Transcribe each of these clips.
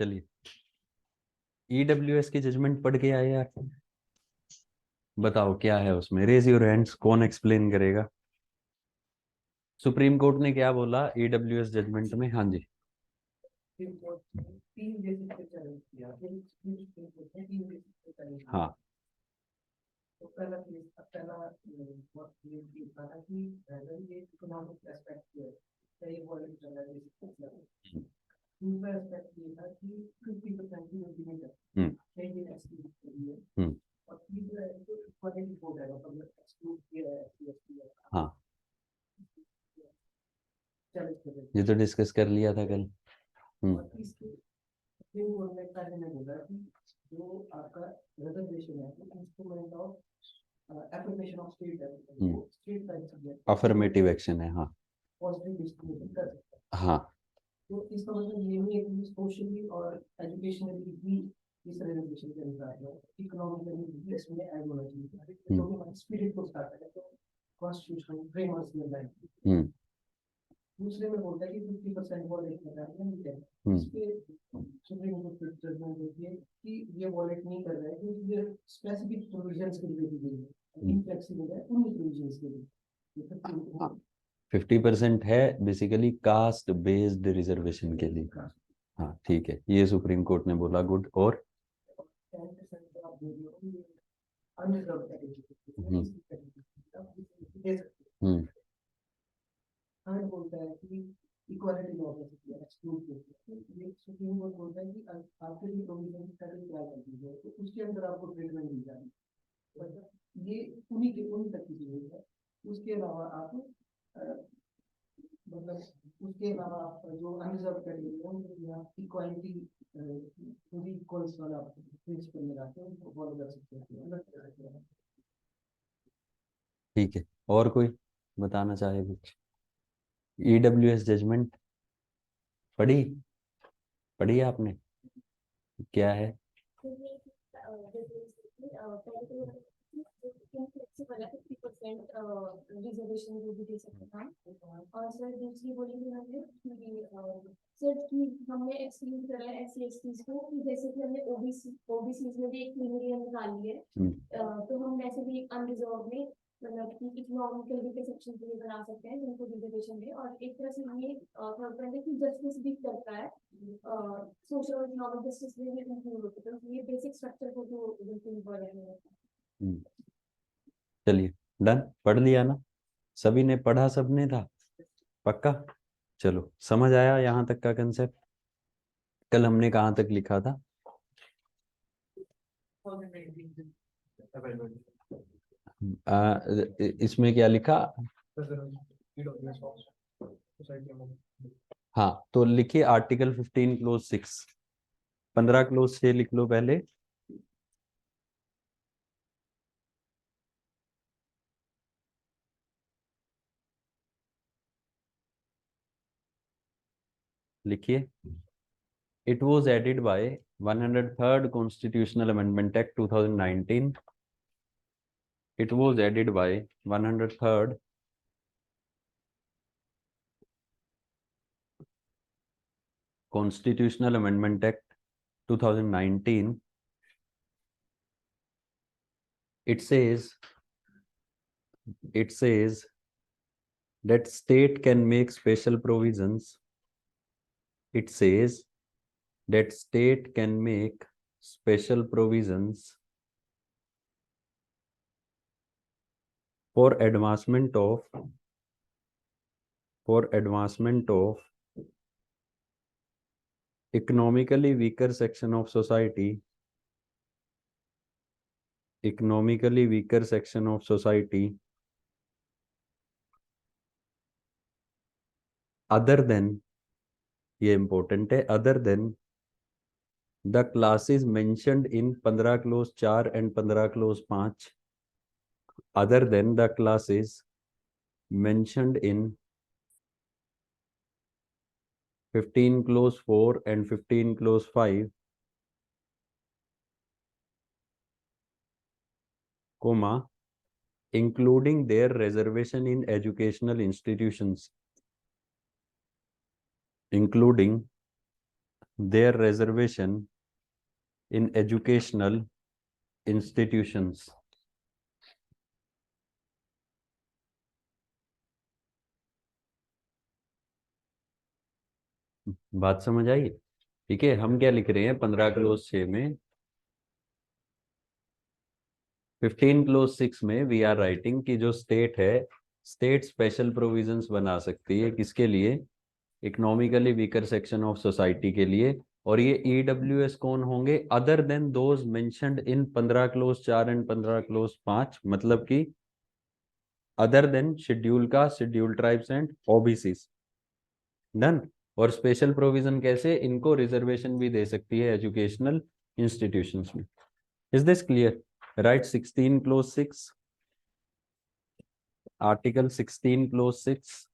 चलिए, ईडब्ल्यूएस की जजमेंट पढ़ के आए यार, बताओ क्या है उसमें। रेज योर हैंड्स, कौन एक्सप्लेन करेगा। सुप्रीम कोर्ट ने क्या बोला ईडब्ल्यूएस जजमेंट में? हाँ जी। हाँ। तो पहला दूसरा एस्पेक्ट ये था कि 50% की इंक्रीमेंट है, और तीसरा है तो इक्वालिटी हो जाएगा, मतलब एक्सक्लूड किया है एससी एसटी। हाँ, ये तो डिस्कस कर लिया था कल। और इसके बोलने का मैंने बोला कि जो आपका रिजर्वेशन है instrument of application of state है, स्टेट का सब्जेक्ट अफर्मेटिव एक्शन है। हाँ, पॉजिटिव डिस्क्रिमिनेशन कर सकता है। हाँ, तो इसका मतलब ये नहीं है कि सोशली और एजुकेशनली भी इस रिजर्वेशन के अनुसार है, इकोनॉमिकली भी इसमें ऐड होना चाहिए, तो हमारा स्पिरिट को स्टार्ट है तो कॉन्स्टिट्यूशन फ्रेमवर्क में लाए। दूसरे में बोलता है कि 50% वॉलेट लगाना है, इस पे सुप्रीम कोर्ट जजमेंट देती है कि ये वॉलेट नहीं कर रहा है क्योंकि ये स्पेसिफिक प्रोविजंस के लिए दी गई है, इनफ्लेक्सिबल है उन प्रोविजंस के लिए। 50% है बेसिकली कास्ट बेस्ड रिजर्वेशन के लिए। हाँ ठीक है, ये सुप्रीम कोर्ट ने बोला, गुड। और हमें बोलता है कि इक्वालिटी लॉ हो सकती है एक्सक्लूड करके, ये सुप्रीम कोर्ट बोलता है कि आपके लिए प्रोविजन स्टडी क्या करती है तो उसके अंदर आपको ट्रीटमेंट दी जाती है, ये उन्हीं तक की चीज है। उसके अलावा आप मतलब उसके अलावा आप जो अनरिजर्व कैटेगरी है इक्वालिटी पूरी इक्वल्स वाला प्रिंसिपल लगाते हैं, उनको फॉलो कर सकते हैं। ठीक है, और कोई बताना चाहे कुछ? ईडब्ल्यूएस जजमेंट पढ़ी? पढ़ी आपने? क्या है? रिजर्वेशन जो भी दे सकते हैं। और सर दूसरी बोली हमने सर कि हमने एक्सक्लूड करा है एससी एसटी को, जैसे कि हमने ओबीसी में भी एक क्रीमिलियन निकाली है, तो हम वैसे भी अनरिजर्व में मतलब कि इकोनॉमिकल भी के सेक्शन के लिए बना सकते हैं जिनको रिजर्वेशन है। और एक तरह से ये थर्ड पॉइंट है कि जस्टिस भी करता है, सोशल और इकोनॉमिक जस्टिस में भी इंक्लूड होता है, तो ये बेसिक स्ट्रक्चर को तो बिल्कुल इम्पोर्टेंट है। चलिए, डन, पढ़ लिया ना सभी ने? पढ़ा सबने था पक्का? चलो, समझ आया यहाँ तक का कंसेप्ट? कल हमने कहाँ तक लिखा था? इसमें क्या लिखा? हाँ, तो लिखिए आर्टिकल 15 क्लोज 6, 15 क्लोज 6 लिख लो पहले। लिखिए, it was added by 103rd Constitutional Amendment Act 2019. It was added by 103rd Constitutional Amendment Act 2019, it says that state can make special provisions. It says that state can make special provisions for advancement of economically weaker section of society, other than, ये important है, other than the classes mentioned in 15 clause 4 and 15 clause 5, other than the classes mentioned in 15 clause 4 and 15 clause 5, comma, including their reservation in educational institutions, including their reservation in educational institutions. बात समझ आई? ठीक है, हम क्या लिख रहे हैं 15 close 6 में, 15 क्लोज 6 में वी आर राइटिंग कि जो स्टेट है, स्टेट स्पेशल प्रोविजंस बना सकती है, किसके लिए? Economically weaker section of society के लिए। और ये ईडब्ल्यूएस कौन होंगे? Other than those mentioned in 15 close 4 and 15 close 5, मतलब कि other than schedule caste, schedule tribes and OBCs. Done. और स्पेशल प्रोविजन कैसे? इनको रिजर्वेशन भी दे सकती है एजुकेशनल इंस्टीट्यूशंस में। Is this clear? Right 16 clause 6, article 16 clause 6।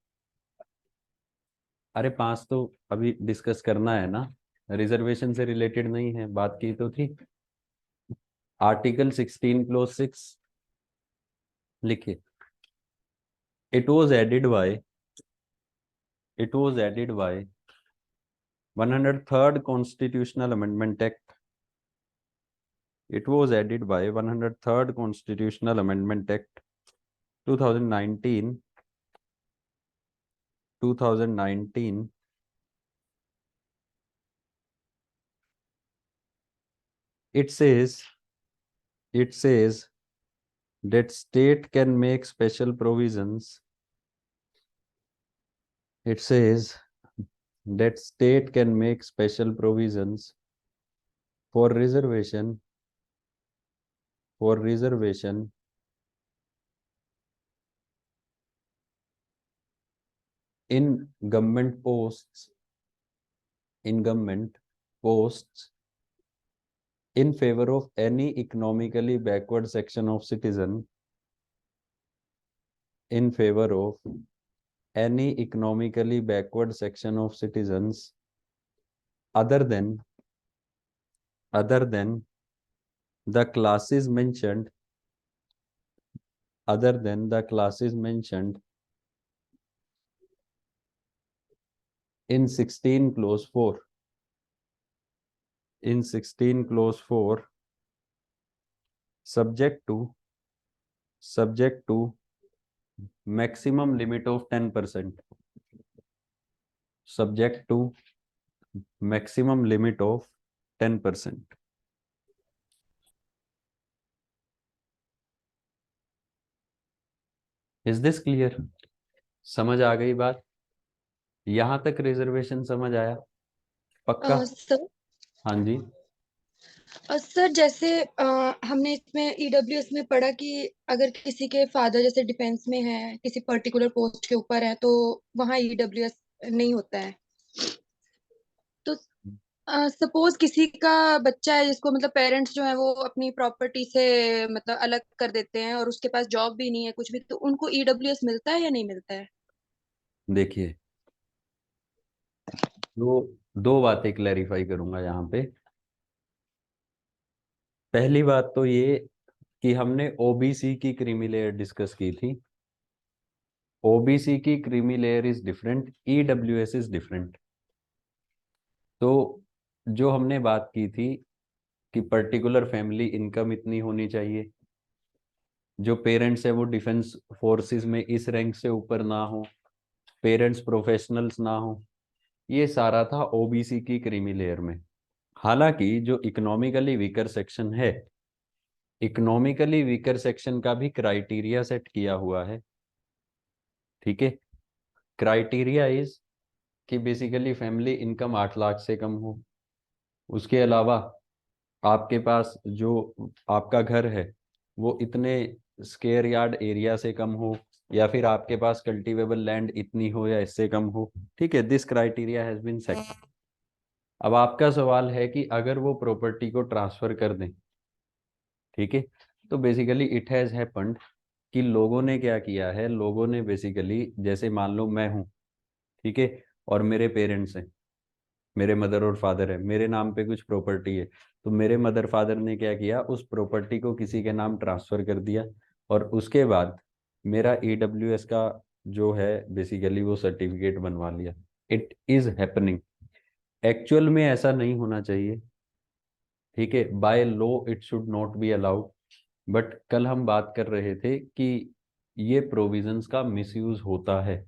अरे 5 तो अभी डिस्कस करना है ना, रिजर्वेशन से रिलेटेड नहीं है, बात की तो थी। आर्टिकल 16 क्लोज 6 लिखिए। It was added by 103rd Constitutional Amendment Act. It was added by 103rd Constitutional Amendment Act 2019. It says that state can make special provisions. It says that state can make special provisions for reservation in government posts in favor of any economically backward section of citizen, in favor of any economically backward section of citizens other than the classes mentioned in 16 clause 4, subject to maximum limit of 10%, subject to maximum limit of 10%. Is this clear? समझ आ गई बात? यहां तक reservation समझ आया? पक्का? Sir हाँ जी। Sir जैसे हमने इसमें ईडब्ल्यूएस में पढ़ा कि अगर किसी के फादर जैसे डिफेंस में है, किसी पर्टिकुलर पोस्ट के ऊपर है, तो वहाँ ईडब्ल्यूएस नहीं होता है। तो सपोज किसी का बच्चा है जिसको मतलब पेरेंट्स जो है वो अपनी प्रॉपर्टी से मतलब अलग कर देते हैं और उसके पास जॉब भी नहीं है कुछ भी, तो उनको ईडब्ल्यूएस मिलता है या नहीं मिलता है? देखिए, दो बातें क्लैरिफाई करूंगा यहाँ पे। पहली बात तो ये कि हमने ओबीसी की क्रीमी लेयर डिस्कस की थी। ओबीसी की creamy layer is different, EWS is different. तो जो हमने बात की थी कि पर्टिकुलर फैमिली इनकम इतनी होनी चाहिए, जो पेरेंट्स है वो डिफेंस फोर्सेस में इस रैंक से ऊपर ना हो, पेरेंट्स प्रोफेशनल्स ना हो, ये सारा था ओबीसी की क्रीमी लेयर में। हालांकि जो इकोनॉमिकली वीकर सेक्शन है, इकोनॉमिकली वीकर सेक्शन का भी क्राइटेरिया सेट किया हुआ है, ठीक है। क्राइटेरिया इज कि बेसिकली फैमिली इनकम 8 लाख से कम हो, उसके अलावा आपके पास जो आपका घर है वो इतने स्क्वायर यार्ड एरिया से कम हो, या फिर आपके पास कल्टीवेबल लैंड इतनी हो या इससे कम हो, ठीक है। This criteria has been set. अब आपका सवाल है कि अगर वो प्रॉपर्टी को ट्रांसफर कर दें, ठीक है, तो बेसिकली इट हैज हैपेंड कि लोगों ने क्या किया है, लोगों ने बेसिकली जैसे मान लो मैं हूँ, ठीक है, और मेरे पेरेंट्स हैं, मेरे मदर और फादर है, मेरे नाम पे कुछ प्रॉपर्टी है, तो मेरे मदर फादर ने क्या किया, उस प्रॉपर्टी को किसी के नाम ट्रांसफर कर दिया, और उसके बाद मेरा ईडब्ल्यूएस का जो है बेसिकली वो सर्टिफिकेट बनवा लिया। It is happening. एक्चुअल में ऐसा नहीं होना चाहिए, ठीक है, by law it should not be allowed, but कल हम बात कर रहे थे कि ये प्रोविजंस का मिसयूज होता है।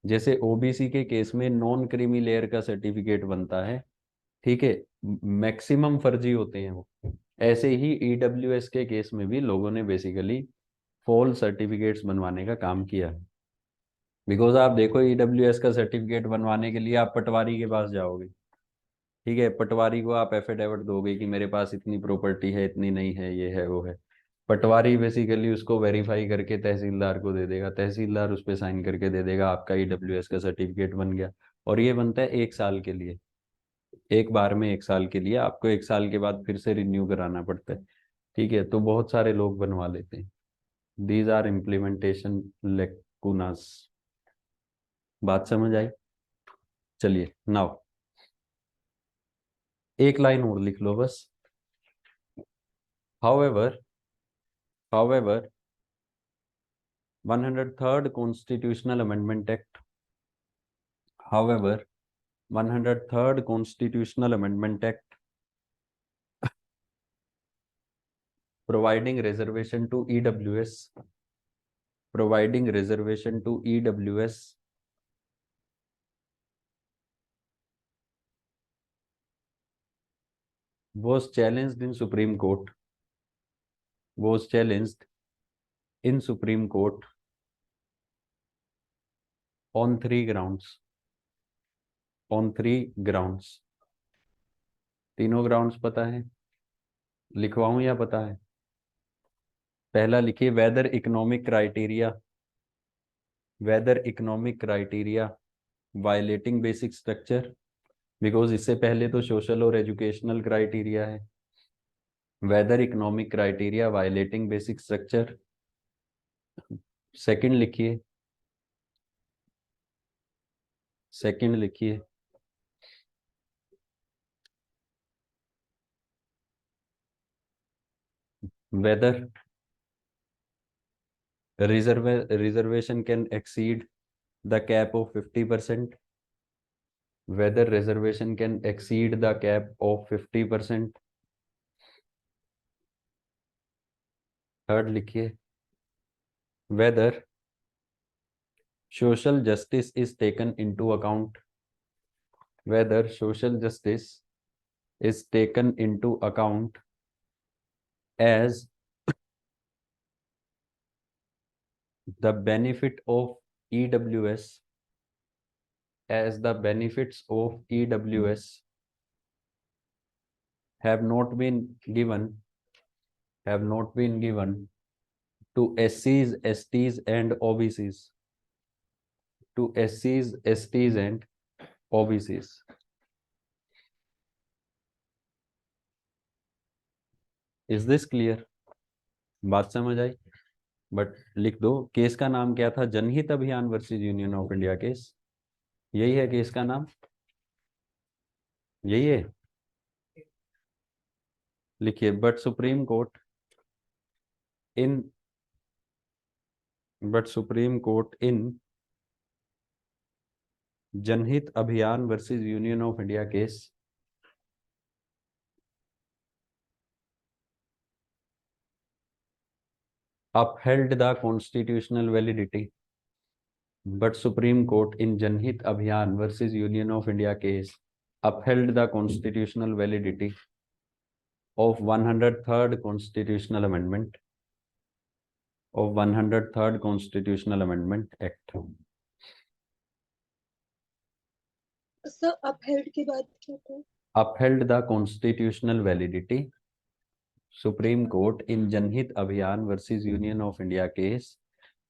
जैसे ओबीसी के केस में नॉन क्रीमी लेयर का सर्टिफिकेट बनता है, ठीक है, मैक्सिमम फर्जी होते हैं वो। ऐसे ही ईडब्ल्यूएस के केस में भी लोगों ने बेसिकली फॉल्स सर्टिफिकेट्स बनवाने का काम किया। बिकॉज आप देखो ईडब्ल्यूएस का सर्टिफिकेट बनवाने के लिए आप पटवारी के पास जाओगे, ठीक है, पटवारी को आप एफिडेविट दोगे कि मेरे पास इतनी प्रॉपर्टी है, इतनी नहीं है, ये है वो है। पटवारी बेसिकली उसको वेरीफाई करके तहसीलदार को दे देगा, तहसीलदार उस पर साइन करके दे देगा, आपका ईडब्ल्यूएस का सर्टिफिकेट बन गया। और ये बनता है 1 साल के लिए, एक बार में 1 साल के लिए, आपको 1 साल के बाद फिर से रिन्यू कराना पड़ता है, ठीक है। तो बहुत सारे लोग बनवा लेते हैं। These are implementation lacunas. बात समझ आई? चलिए नाउ एक लाइन और लिख लो बस। However 103rd constitutional amendment act, however 103rd constitutional amendment act providing reservation to EWS, providing reservation to EWS was challenged in Supreme Court, was challenged in Supreme Court on 3 grounds, on 3 grounds। तीनों grounds पता है? लिखवाऊं या पता है? पहला लिखिए, whether economic criteria, whether economic criteria violating basic structure, because इससे पहले तो सोशल और एजुकेशनल क्राइटेरिया है। Whether economic criteria violating basic structure. Second लिखिए, सेकंड लिखिए, whether reservation can exceed the cap of 50%, whether reservation can exceed the cap of 50%। Third लिखिए, whether social justice is taken into account, whether social justice is taken into account as the benefit of EWS, as the benefits of EWS have not been given, have not been given to SCs, STs and OBCs, to SCs, STs and OBCs। Is this clear? बात समझ आई? But लिख दो, case का नाम क्या था? Janhit Abhiyan versus Union of India case, यही है केस का नाम, यही है। लिखिए, but Supreme Court in, but Supreme Court in Janhit Abhiyan versus Union of India case upheld the constitutional validity, but Supreme Court in Janhit Abhiyan versus Union of India case upheld the constitutional validity of 103rd Constitutional Amendment of 103rd Constitutional Amendment Act. Sir upheld के बाद क्या था? Upheld the constitutional validity. Supreme Court in Janhit Abhiyan versus Union of India case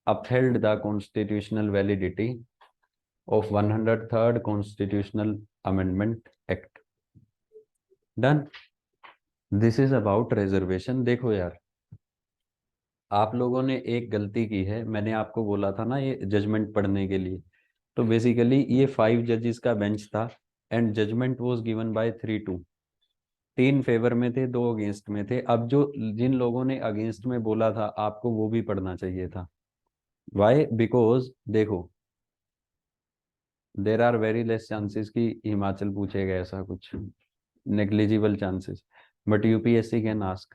upheld the constitutional validity of 103rd Constitutional Amendment Act. Done. This is about reservation. देखो यार, आप लोगों ने एक गलती की है, मैंने आपको बोला था ना ये जजमेंट पढ़ने के लिए, तो बेसिकली ये 5 जजेस का बेंच था and judgement was given by 3-2, 3 favour में थे, 2 अगेंस्ट में थे। अब जो जिन लोगों ने अगेंस्ट में बोला था आपको वो भी पढ़ना चाहिए था। वाई? बिकॉज देखो, there are very less chances कि हिमाचल पूछेगा ऐसा कुछ, negligible chances, but UPSC can ask,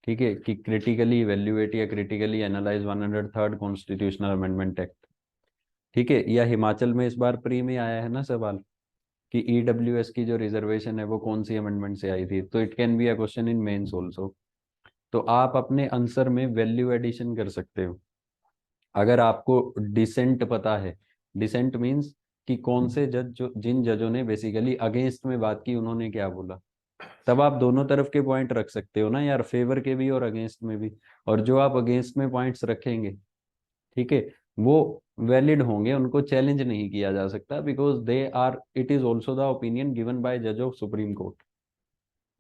ठीक है, कि क्रिटिकली इवेल्युएट या critically analyse 103rd constitutional amendment act, ठीक है। या हिमाचल में इस बार प्री में आया है ना सवाल कि ईडब्ल्यूएस की जो रिजर्वेशन है वो कौन सी अमेंडमेंट से आई थी, तो it can be a question in mains also. तो आप अपने आंसर में वैल्यू एडिशन कर सकते हो। अगर आपको डिसेंट पता है, डिसेंट मींस कि कौन से जज जो जिन जजों ने बेसिकली अगेंस्ट में बात की उन्होंने क्या बोला, तब आप दोनों तरफ के पॉइंट रख सकते हो ना यार, फेवर के भी और अगेंस्ट में भी। और जो आप अगेंस्ट में पॉइंट्स रखेंगे, ठीक है, वो वैलिड होंगे, उनको चैलेंज नहीं किया जा सकता, because they are, it is also the opinion given by जज of Supreme Court.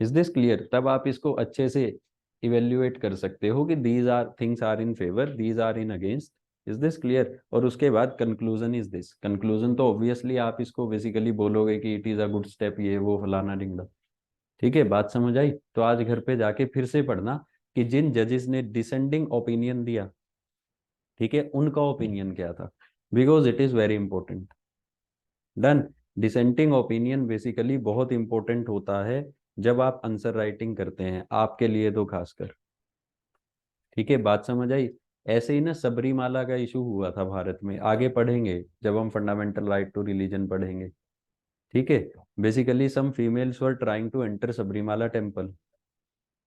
Is this clear? तब आप इसको अच्छे से इवेल्युएट कर सकते हो कि these are things are in favour, these are in against. Is this clear? और उसके बाद कंक्लूजन इज दिस। कंक्लूजन तो ऑब्वियसली आप इसको बेसिकली बोलोगे कि it is a good step, ये वो फलाना ढिंगड़ा, ठीक है। बात समझ आई? तो आज घर पे जाके फिर से पढ़ना कि जिन जजेस ने डिसेंडिंग ओपिनियन दिया, ठीक है, उनका ओपिनियन क्या था, because it is very important. Done. Dissenting opinion basically बहुत इंपॉर्टेंट होता है जब आप आंसर राइटिंग करते हैं, आपके लिए तो खासकर, ठीक है। बात समझ आई? ऐसे ही ना सबरीमाला का इशू हुआ था भारत में, आगे पढ़ेंगे जब हम फंडामेंटल राइट टू रिलीजन पढ़ेंगे, ठीक है। Basically some females were trying to enter Sabarimala temple,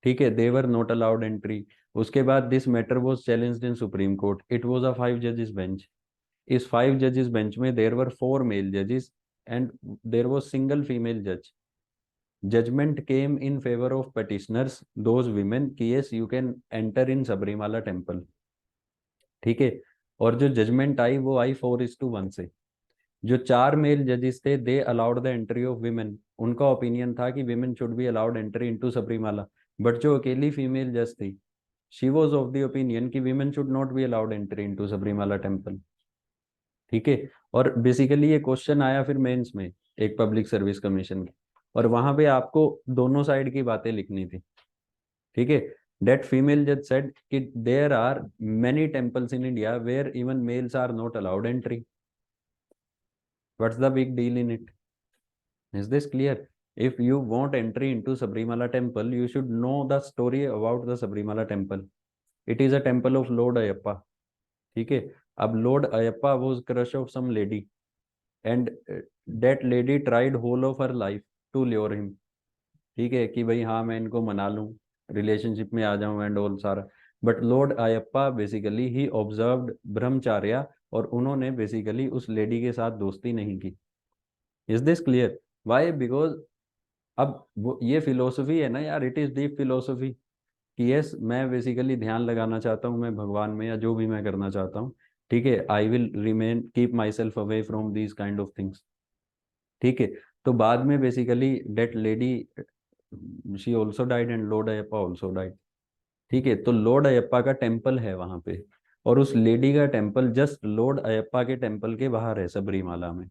ठीक है, दे वर नॉट अलाउड एंट्री। उसके बाद this matter was challenged in supreme court, it was a 5 जजेस बेंच। इस 5 जजेस बेंच में देयर वर 4 मेल जजेस and there was single female जज। Judgement came in favour of petitioners, those women कि yes you can enter in Sabarimala temple, ठीक है। और जो जजमेंट आई वो आई 4:1 से। जो 4 मेल जजेस थे they allowed the entry of women, उनका ओपिनियन था कि women should be allowed entry into Sabarimala. But जो अकेली फीमेल जज थी, she was of the opinion कि women should not be allowed entry into Sabarimala temple, ठीक है। और बेसिकली ये क्वेश्चन आया फिर मेंस में एक पब्लिक सर्विस कमीशन के, और वहां पे आपको दोनों साइड की बातें लिखनी थी, ठीक है। That female judge said कि there are many temples in India where even males are not allowed entry. What's the big deal in it? Is this clear? If you want entry into Sabrimala temple, you should know the story about the Sabrimala temple. It is a temple of Lord Ayappa, ठीक है। अब Lord Ayappa was crush of some lady and that lady tried whole of her life to lure him, ठीक है, कि भाई हाँ मैं इनको मना लूं, रिलेशनशिप में आ जाऊं एंड ऑल सारा। But lord Ayyappa basically he observed brahmacharya, और उन्होंने बेसिकली उस लेडी के साथ दोस्ती नहीं की। Is this clear? Why? Because अब वो ये फिलोसफी है ना यार, इट इज डीप फिलोसफी कि यस मैं बेसिकली ध्यान लगाना चाहता हूँ मैं भगवान में, या जो भी मैं करना चाहता हूँ, ठीक है, I will remain keep myself away from these kind of things, ठीक है। तो बाद में basically that lady she also died and lord Ayyappa also died, ठीक है। तो लॉर्ड अयप्पा का टेम्पल है वहां पे, और उस लेडी का टेम्पल जस्ट लॉर्ड अयप्पा के टेम्पल के बाहर है सबरीमाला में।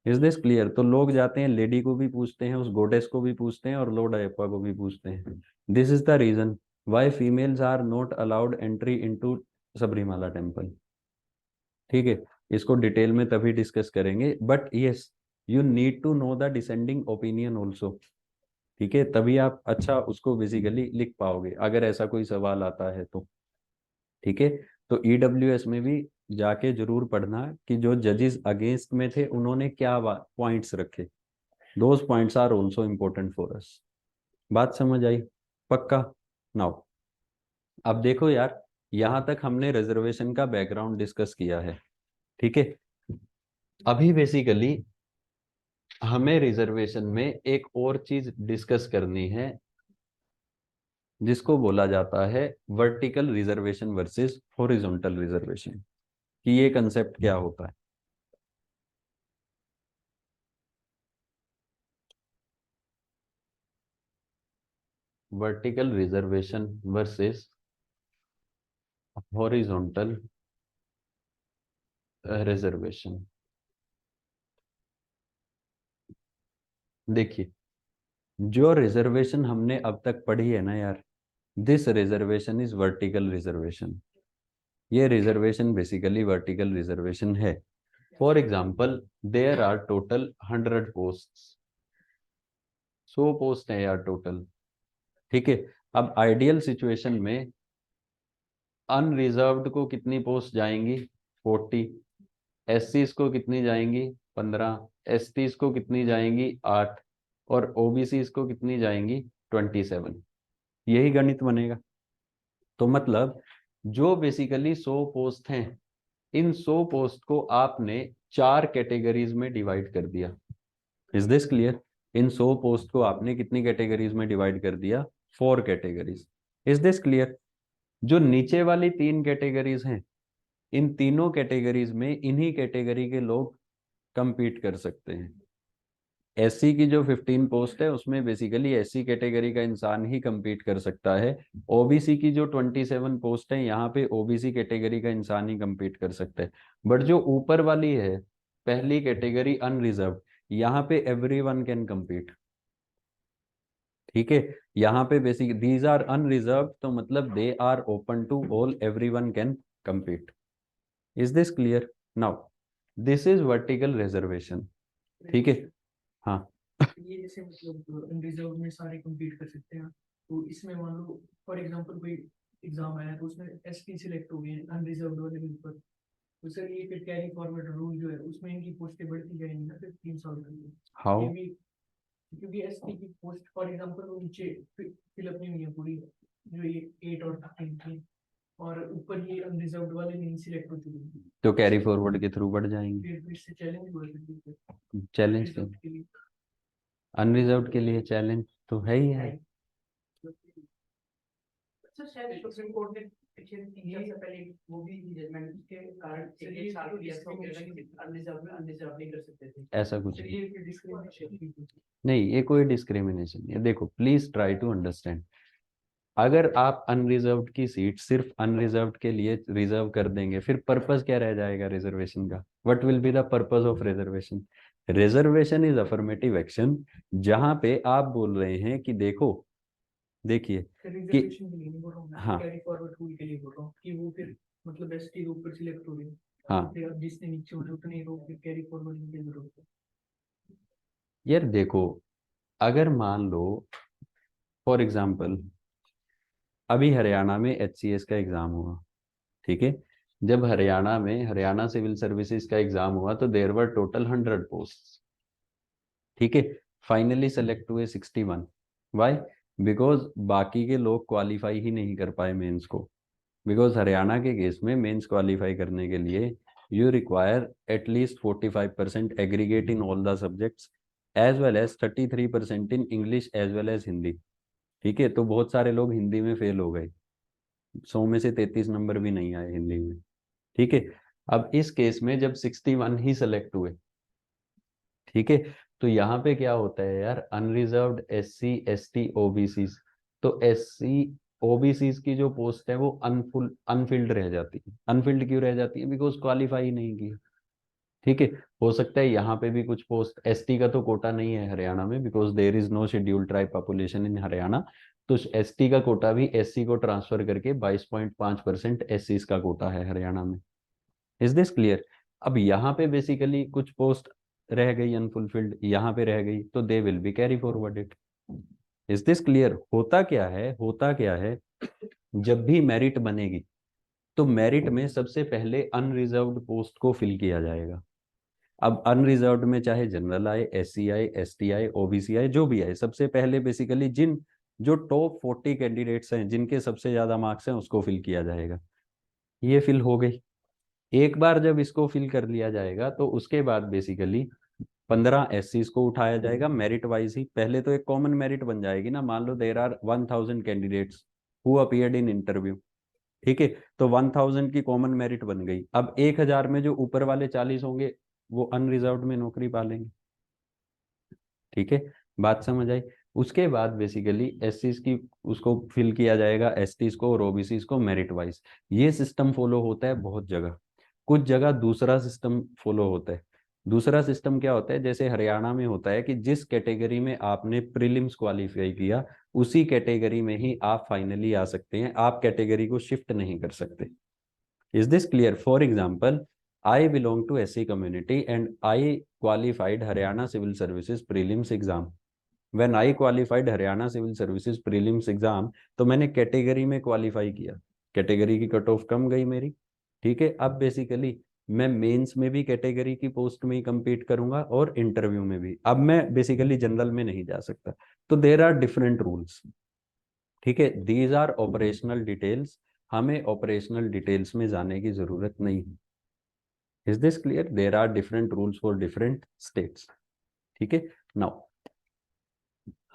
Is this clear? तो लोग जाते हैं, लेडी को भी पूछते हैं, उस गोडेस को भी पूछते हैं, और लॉर्ड अयप्पा को भी पूछते हैं। This is the reason why females are not allowed entry into Sabarimala temple, ठीक है। इसको डिटेल में तभी डिस्कस करेंगे, but yes you need to know the dissenting opinion also, ठीक है, तभी आप अच्छा उसको बेसिकली लिख पाओगे अगर ऐसा कोई सवाल आता है तो। ठीक है, तो ईडब्ल्यूएस में भी जाके जरूर पढ़ना कि जो जजेस अगेंस्ट में थे उन्होंने क्या पॉइंट्स रखे, those points are also important for us. बात समझ आई? पक्का? नाउ अब देखो यार, यहां तक हमने रिजर्वेशन का बैकग्राउंड डिस्कस किया है, ठीक है। अभी बेसिकली हमें रिजर्वेशन में एक और चीज डिस्कस करनी है जिसको बोला जाता है vertical reservation versus horizontal reservation, कि ये कंसेप्ट क्या होता है। Vertical reservation versus horizontal reservation. देखिए, जो रिजर्वेशन हमने अब तक पढ़ी है ना यार, this reservation is vertical reservation. ये रिजर्वेशन बेसिकली वर्टिकल रिजर्वेशन है। For example, there are total 100 post, 100 post है यार टोटल, ठीक है। अब आइडियल सिचुएशन में अनरिजर्व्ड को कितनी पोस्ट जाएंगी? 40। एससीज को कितनी जाएंगी? 15। एसटीज को कितनी जाएंगी? 8। और ओबीसीज को कितनी जाएंगी? 27। यही गणित बनेगा। तो मतलब जो बेसिकली 100 पोस्ट हैं, इन 100 पोस्ट को आपने 4 कैटेगरीज में डिवाइड कर दिया। Is this clear? In 100 post को आपने कितनी कैटेगरीज में डिवाइड कर दिया? 4 कैटेगरीज। Is this clear? जो नीचे वाली 3 कैटेगरीज हैं, इन तीनों कैटेगरीज में इन्हीं कैटेगरी के लोग compete कर सकते हैं। एससी की जो 15 पोस्ट है उसमें बेसिकली एससी कैटेगरी का इंसान ही compete कर सकता है। ओबीसी की जो 27 पोस्ट है, यहाँ पे ओबीसी कैटेगरी का इंसान ही compete कर सकता है। बट जो ऊपर वाली है, पहली कैटेगरी अनरिजर्व, यहाँ पे एवरीवन कैन compete, ठीक है। यहाँ पे बेसिक दीज आर अनरिजर्व, तो मतलब they are open to all, everyone can compete। Is this clear? Now this is vertical reservation, ठीक है। हाँ, ये जैसे मतलब रिजर्व में सारे compete कर सकते हैं, तो इसमें मान लो फॉर एग्जांपल कोई एग्जाम आया तो उसमें एसटी सिलेक्ट हो गए अनरिजर्व्ड वाले के ऊपर, तो सर ये फिर कैरी फॉरवर्ड रूल जो है उसमें इनकी पोस्टें बढ़ती जाएंगी ना फिर 3 साल के लिए। हाउ? ये भी क्योंकि एसटी की पोस्ट फॉर एग्जांपल वो नीचे फिलअप नहीं हुई है पूरी, जो ये 8 और 13 थी, और ऊपर ये अनरिजर्व्ड वाले नहीं सिलेक्ट हो चुके हैं, तो कैरी फॉरवर्ड के थ्रू बढ़ जाएंगे। फिर से चैलेंज हो सकती है चैलेंज के unreserved के लिए। अनरिजर्व्ड के लिए चैलेंज तो है ही है। सर शायद सुप्रीम कोर्ट ने पिछले 3 साल से पहले वो भी जजमेंट के कारण एक साल दिया था कि अनरिजर्व नहीं कर सकते थे। ऐसा कुछ सर नहीं, ये डिस्क्रिमिनेशन नहीं ये कोई डिस्क्रिमिनेशन नहीं है। देखो प्लीज ट्राई टू अंडरस्टैंड, अगर आप अनरिजर्व्ड की सीट सिर्फ अनरिजर्व्ड के लिए रिजर्व कर देंगे, फिर पर्पस क्या रह जाएगा रिजर्वेशन का? What will be the purpose of reservation? Reservation is affirmative action, जहां पे आप बोल रहे हैं कि देखो, देखिए कि रिजर्वेशन के लिए नहीं बोल रहा हूँ मैं, हाँ कैरी फॉरवर्ड रूल के लिए बोल रहा हूँ कि वो फिर मतलब एसटी के ऊपर सिलेक्ट हो रही है, हाँ तो फिर अब जिसने नीचे होने उतने लोग फिर कैरी फॉरवर्ड की जरूरत है। यार देखो, अगर मान लो फॉर एग्जाम्पल अभी हरियाणा में एचसीएस का एग्जाम हुआ, ठीक है। जब हरियाणा में हरियाणा सिविल सर्विसेज का एग्जाम हुआ तो देयर वर टोटल 100 पोस्ट, ठीक है। फाइनली सेलेक्ट हुए 61। वाई? बिकॉज बाकी के लोग क्वालिफाई ही नहीं कर पाए मेंस को। बिकॉज हरियाणा के केस में मेंस क्वालिफाई करने के लिए you require at least 45% aggregate in all the subjects as well as 33% in English as well as Hindi, ठीक है। तो बहुत सारे लोग हिंदी में फेल हो गए, 100 में से 33 नंबर भी नहीं आए हिंदी में, ठीक है। अब इस केस में जब 61 ही सेलेक्ट हुए, ठीक है, तो यहाँ पे क्या होता है यार, अनरिजर्व्ड एससी एसटी ओबीसी, तो एससी ओबीसी की जो पोस्ट है वो अनफिल्ड रह जाती है। अनफिल्ड क्यों रह जाती है? बिकॉज क्वालिफाई नहीं की, ठीक है। हो सकता है यहाँ पे भी कुछ पोस्ट, एसटी का तो कोटा नहीं है हरियाणा में, because there is no scheduled tribe population in Haryana, तो एसटी का कोटा भी एससी को ट्रांसफर करके 22.5% एससी का कोटा है हरियाणा में। Is this clear? अब यहाँ पे बेसिकली कुछ पोस्ट रह गई अनफुलफिल्ड, यहाँ पे रह गई, तो they will be carry forwarded. Is this clear? होता क्या है, होता क्या है, जब भी मेरिट बनेगी, तो मेरिट में सबसे पहले अनरिजर्व्ड पोस्ट को फिल किया जाएगा। अब अनरिजर्व्ड में चाहे जनरल आए, SC आए, ST आए, OBC आए, जो भी आए, सबसे पहले बेसिकली जो टॉप 40 कैंडिडेट्स हैं जिनके सबसे ज्यादा मार्क्स हैं उसको फिल किया जाएगा। ये फिल हो गई। एक बार जब इसको फिल कर लिया जाएगा तो उसके बाद बेसिकली 15 SCs को उठाया जाएगा मेरिट वाइज ही। पहले तो एक कॉमन मेरिट बन जाएगी ना, मान लो there are 1000 candidates who appeared in interview, ठीक है, तो 1000 की कॉमन मेरिट बन गई। अब 1000 में जो ऊपर वाले 40 होंगे वो अनरिजर्व्ड में नौकरी पा लेंगे, ठीक है, बात समझ आई। उसके बाद बेसिकली SCs की उसको फिल किया जाएगा, STs को और OBCs को मेरिट वाइज। ये सिस्टम फॉलो होता है बहुत जगह। कुछ जगह दूसरा सिस्टम फॉलो होता है। दूसरा सिस्टम क्या होता है, जैसे हरियाणा में होता है कि जिस कैटेगरी में आपने प्रीलिम्स क्वालिफाई किया उसी कैटेगरी में ही आप फाइनली आ सकते हैं, आप कैटेगरी को शिफ्ट नहीं कर सकते। Is this clear? For example, I belong to SC community and I qualified Haryana Civil Services prelims exam. When I qualified Haryana Civil Services prelims exam, तो मैंने कैटेगरी में क्वालिफाई किया, कैटेगरी की cut off कम गई मेरी, ठीक है। अब बेसिकली मैं मेंस में भी कैटेगरी की पोस्ट में ही compete करूंगा और इंटरव्यू में भी। अब मैं बेसिकली जनरल में नहीं जा सकता, तो देर आर डिफरेंट रूल्स, ठीक है। दीज आर ऑपरेशनल डिटेल्स, हमें ऑपरेशनल डिटेल्स में जाने की जरूरत नहीं है। Is this clear? There are different rules for different states. ठीक है। नाउ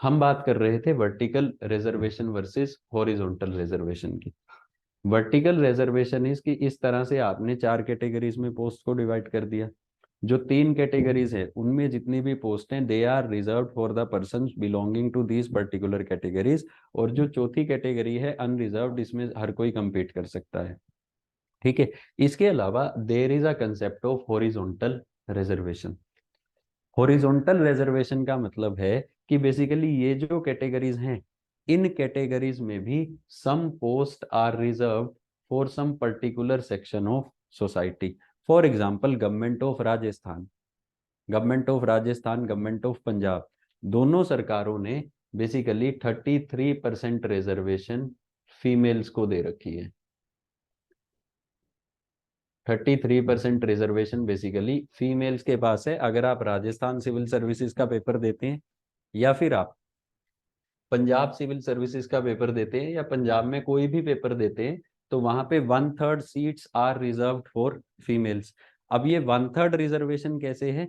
हम बात कर रहे थे vertical reservation versus horizontal reservation की। वर्टिकल रिजर्वेशन इज कि इस तरह से आपने 4 कैटेगरीज में पोस्ट को डिवाइड कर दिया। जो 3 कैटेगरीज है उनमें जितनी भी पोस्ट हैं they are reserve for the person belonging to these particular categories, और जो चौथी कैटेगरी है अनरिजर्व्ड, इसमें हर कोई compete कर सकता है, ठीक है। इसके अलावा there is a concept of horizontal reservation. Horizontal reservation का मतलब है कि बेसिकली ये जो कैटेगरीज हैं इन कैटेगरीज में भी some post are reserved for some particular section of society. For example, government of Rajasthan, government of Punjab, दोनों सरकारों ने बेसिकली 33% रिजर्वेशन फीमेल्स को दे रखी है। 33% रिजर्वेशन बेसिकली फीमेल्स के पास है। अगर आप राजस्थान सिविल सर्विसेज का पेपर देते हैं या फिर आप पंजाब सिविल सर्विसेज का पेपर देते हैं या पंजाब में कोई भी पेपर देते हैं, तो वहां पे 1/3 seats are reserved for females. अब ये 1/3 रिजर्वेशन कैसे है?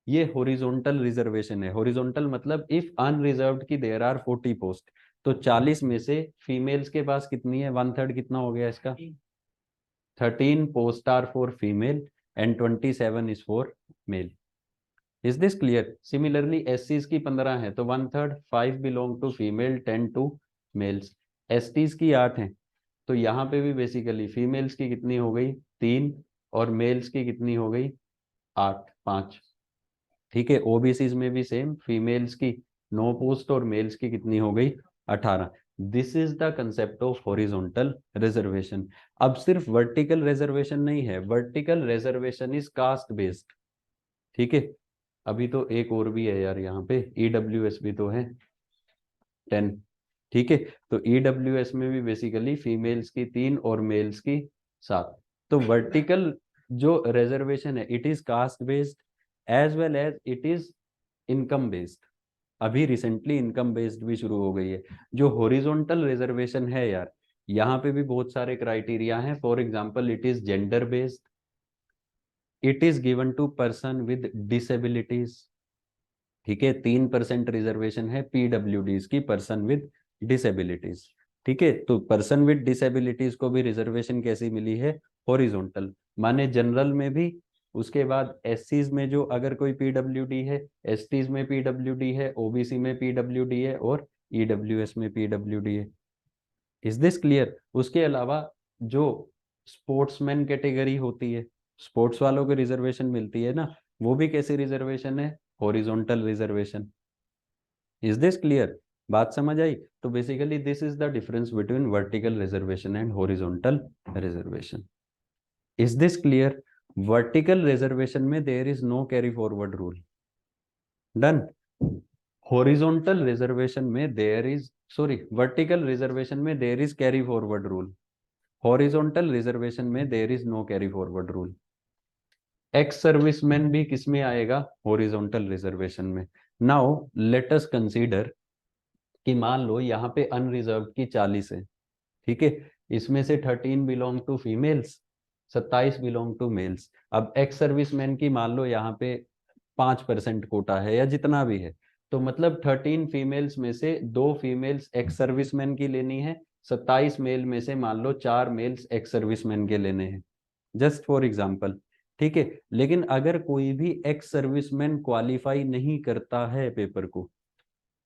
ये हॉरिजॉन्टल रिजर्वेशन है। हॉरिजॉन्टल मतलब इफ अनरिजर्व्ड की देयर आर 40 पोस्ट, तो 40 में से फीमेल्स के पास कितनी है, 1/3 कितना हो गया इसका, 13 posts are for female and 27 is for male. Is this clear? Similarly, SCs की 15 है तो 1/3, 5 belong to female, 10 to males. STs की 8 है तो यहाँ पे भी बेसिकली फीमेल्स की कितनी हो गई, 3, और मेल्स की कितनी हो गई, 8, 5, ठीक है। OBCs में भी सेम, फीमेल्स की 9 पोस्ट और मेल्स की कितनी हो गई, 18। This is the concept of horizontal reservation. अब सिर्फ वर्टिकल रिजर्वेशन नहीं है, vertical reservation is caste based, ठीक है। अभी तो एक और भी है यार यहाँ पे, EWS भी तो है 10, ठीक है। तो EWS में भी बेसिकली फीमेल्स की 3 और मेल्स की 7। तो वर्टिकल जो रिजर्वेशन है it is caste based as well as it is income based. अभी रिसेंटली इनकम बेस्ड भी शुरू हो गई है। जो हॉरिजॉन्टल रिजर्वेशन है यार, यहाँ पे भी बहुत सारे क्राइटेरिया हैं। For example, it is gender based, it is given to person with disabilities, ठीक है। 3% रिजर्वेशन है PWDs की, पर्सन विद डिसेबिलिटीज, ठीक है। तो पर्सन विद डिसेबिलिटीज को भी रिजर्वेशन कैसी मिली है, हॉरिजॉन्टल, माने जनरल में भी, उसके बाद SCs में जो अगर कोई PWD है, STs में PWD है, OBC में PWD है और EWS में PWD है। Is this clear? उसके अलावा जो स्पोर्ट्समैन कैटेगरी होती है, स्पोर्ट्स वालों को रिजर्वेशन मिलती है ना, वो भी कैसी रिजर्वेशन है, horizontal reservation. Is this clear? बात समझ आई? तो basically this is the difference between vertical reservation and horizontal reservation. Is this clear? Vertical reservation में there is no carry forward rule, done. Horizontal reservation में there is, sorry, vertical reservation में there is carry forward rule. Horizontal reservation में there is no carry forward rule. Ex serviceman भी किस में आएगा? Horizontal reservation में। Now let us consider कि मान लो यहाँ पे अनरिजर्व की 40 है, ठीक है, इसमें से 13 belong to females, 27 belong to males. अब एक्स सर्विसमैन की मान लो यहाँ पे 5% कोटा है या जितना भी है, तो मतलब 13 फीमेल्स में से 2 फीमेल्स एक्स सर्विसमैन की लेनी है, 27 मेल में से मान लो 4 मेल्स एक्स सर्विसमैन के लेने हैं, जस्ट फॉर एग्जाम्पल, ठीक है। लेकिन अगर कोई भी एक्स सर्विसमैन क्वालिफाई नहीं करता है पेपर को,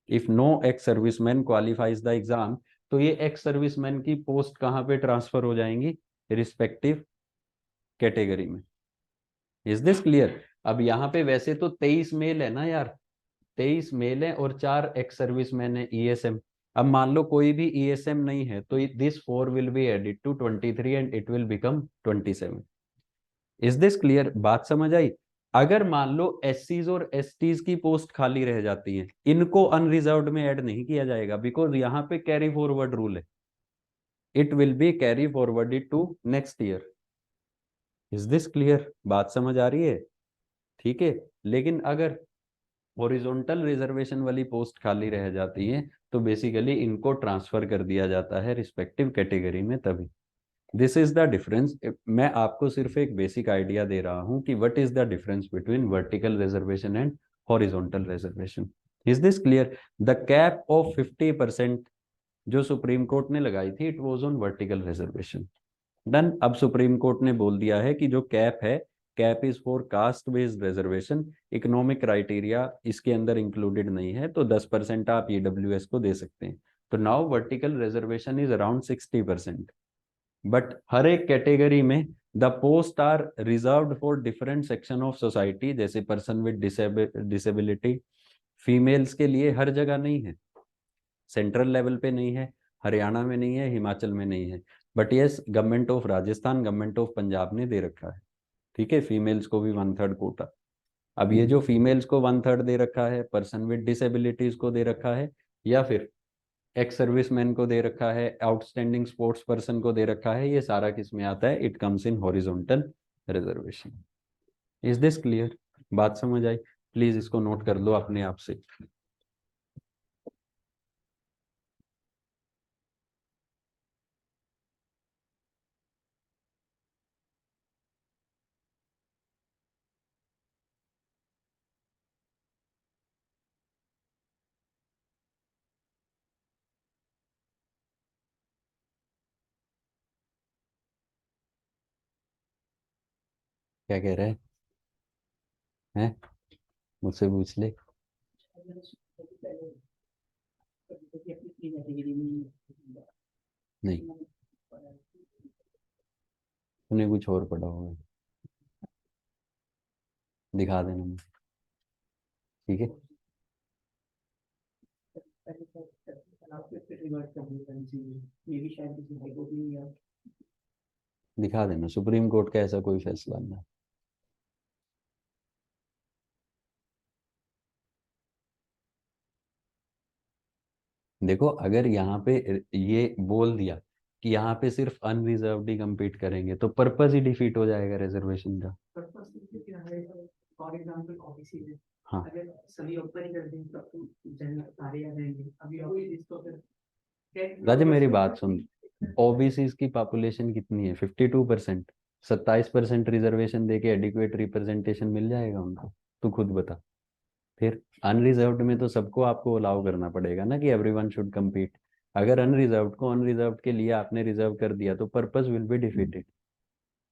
if no ex serviceman qualifies the exam, तो ये एक्स सर्विसमैन की पोस्ट कहाँ पे ट्रांसफर हो जाएंगी? रिस्पेक्टिव कैटेगरी में। Is this clear? अब यहाँ पे वैसे तो 23 मेल है ना यार, 23 मेल है और 4 एक्स सर्विसमैन है ईएसएम। अब मान लो कोई भी ईएसएम नहीं है, तो this 4 will be added to 23 and it will become 27। Is this clear? बात समझ आई? अगर मान लो एससीज और एसटीज की पोस्ट खाली रह जाती है, इनको अनरिजर्व्ड में ऐड नहीं किया जाएगा, बिकॉज यहाँ पे कैरी फॉरवर्ड रूल है, it will be carry forwarded to next year. Is this clear? बात समझ आ रही है? ठीक है। लेकिन अगर हॉरिजॉन्टल रिजर्वेशन वाली पोस्ट खाली रह जाती है, तो बेसिकली इनको ट्रांसफर कर दिया जाता है रिस्पेक्टिव कैटेगरी में तभी। This is the difference. मैं आपको सिर्फ एक बेसिक आइडिया दे रहा हूं कि what is the difference between vertical reservation and horizontal reservation. Is this clear? The cap of 50% जो सुप्रीम कोर्ट ने लगाई थी, it was on vertical reservation. Done. अब सुप्रीम कोर्ट ने बोल दिया है कि जो कैप है, cap is for caste based reservation, economic criteria इसके अंदर इंक्लूडेड नहीं है, तो 10% आप ईडब्ल्यूएस को दे सकते हैं। तो now vertical reservation is around 60%। But हर एक कैटेगरी में the post are reserved for different section of society, जैसे पर्सन विद डिसेबिलिटी, फीमेल्स के लिए हर जगह नहीं है, सेंट्रल लेवल पे नहीं है, हरियाणा में नहीं है, हिमाचल में नहीं है, but yes government of Rajasthan, government of Punjab ने दे रखा है, ठीक है, फीमेल्स को भी 1/3 कोटा। अब ये जो फीमेल्स को 1/3 दे रखा है, पर्सन विद डिसेबिलिटीज को दे रखा है, या फिर एक्स सर्विसमैन को दे रखा है, आउटस्टैंडिंग स्पोर्ट्स पर्सन को दे रखा है, ये सारा किस में आता है? It comes in horizontal reservation. Is this clear? बात समझ आई? प्लीज इसको नोट कर लो अपने आप से। क्या कह रहे हैं? मुझसे पूछ ले। नहीं, तूने कुछ और पढ़ा होगा, दिखा देना मुझे, ठीक है। दिखा देना, सुप्रीम कोर्ट का ऐसा कोई फैसला नहीं। देखो, अगर यहाँ पे ये बोल दिया कि यहाँ पे सिर्फ अनरिजर्व्ड ही compete करेंगे, तो पर्पस ही डिफीट हो जाएगा रिजर्वेशन का। फॉर एग्जांपल ओबीसी में हाँ, अगर सभी ऊपर ही कर दें तब तो जन सारे आ जाएंगे। अभी वही इसको फिर राजा मेरी बात सुन, ओबीसी की पॉपुलेशन कितनी है? 52%। 27% रिजर्वेशन देके एडिक्वेट रिप्रेजेंटेशन मिल जाएगा उनको? तू खुद बता। फिर अनरिजर्व्ड में तो सबको आपको अलाउ करना पड़ेगा ना कि एवरीवन शुड compete। अगर अनरिजर्व्ड को अनरिजर्व्ड के लिए आपने रिजर्व कर दिया, तो पर्पस विल बी डिफीटेड।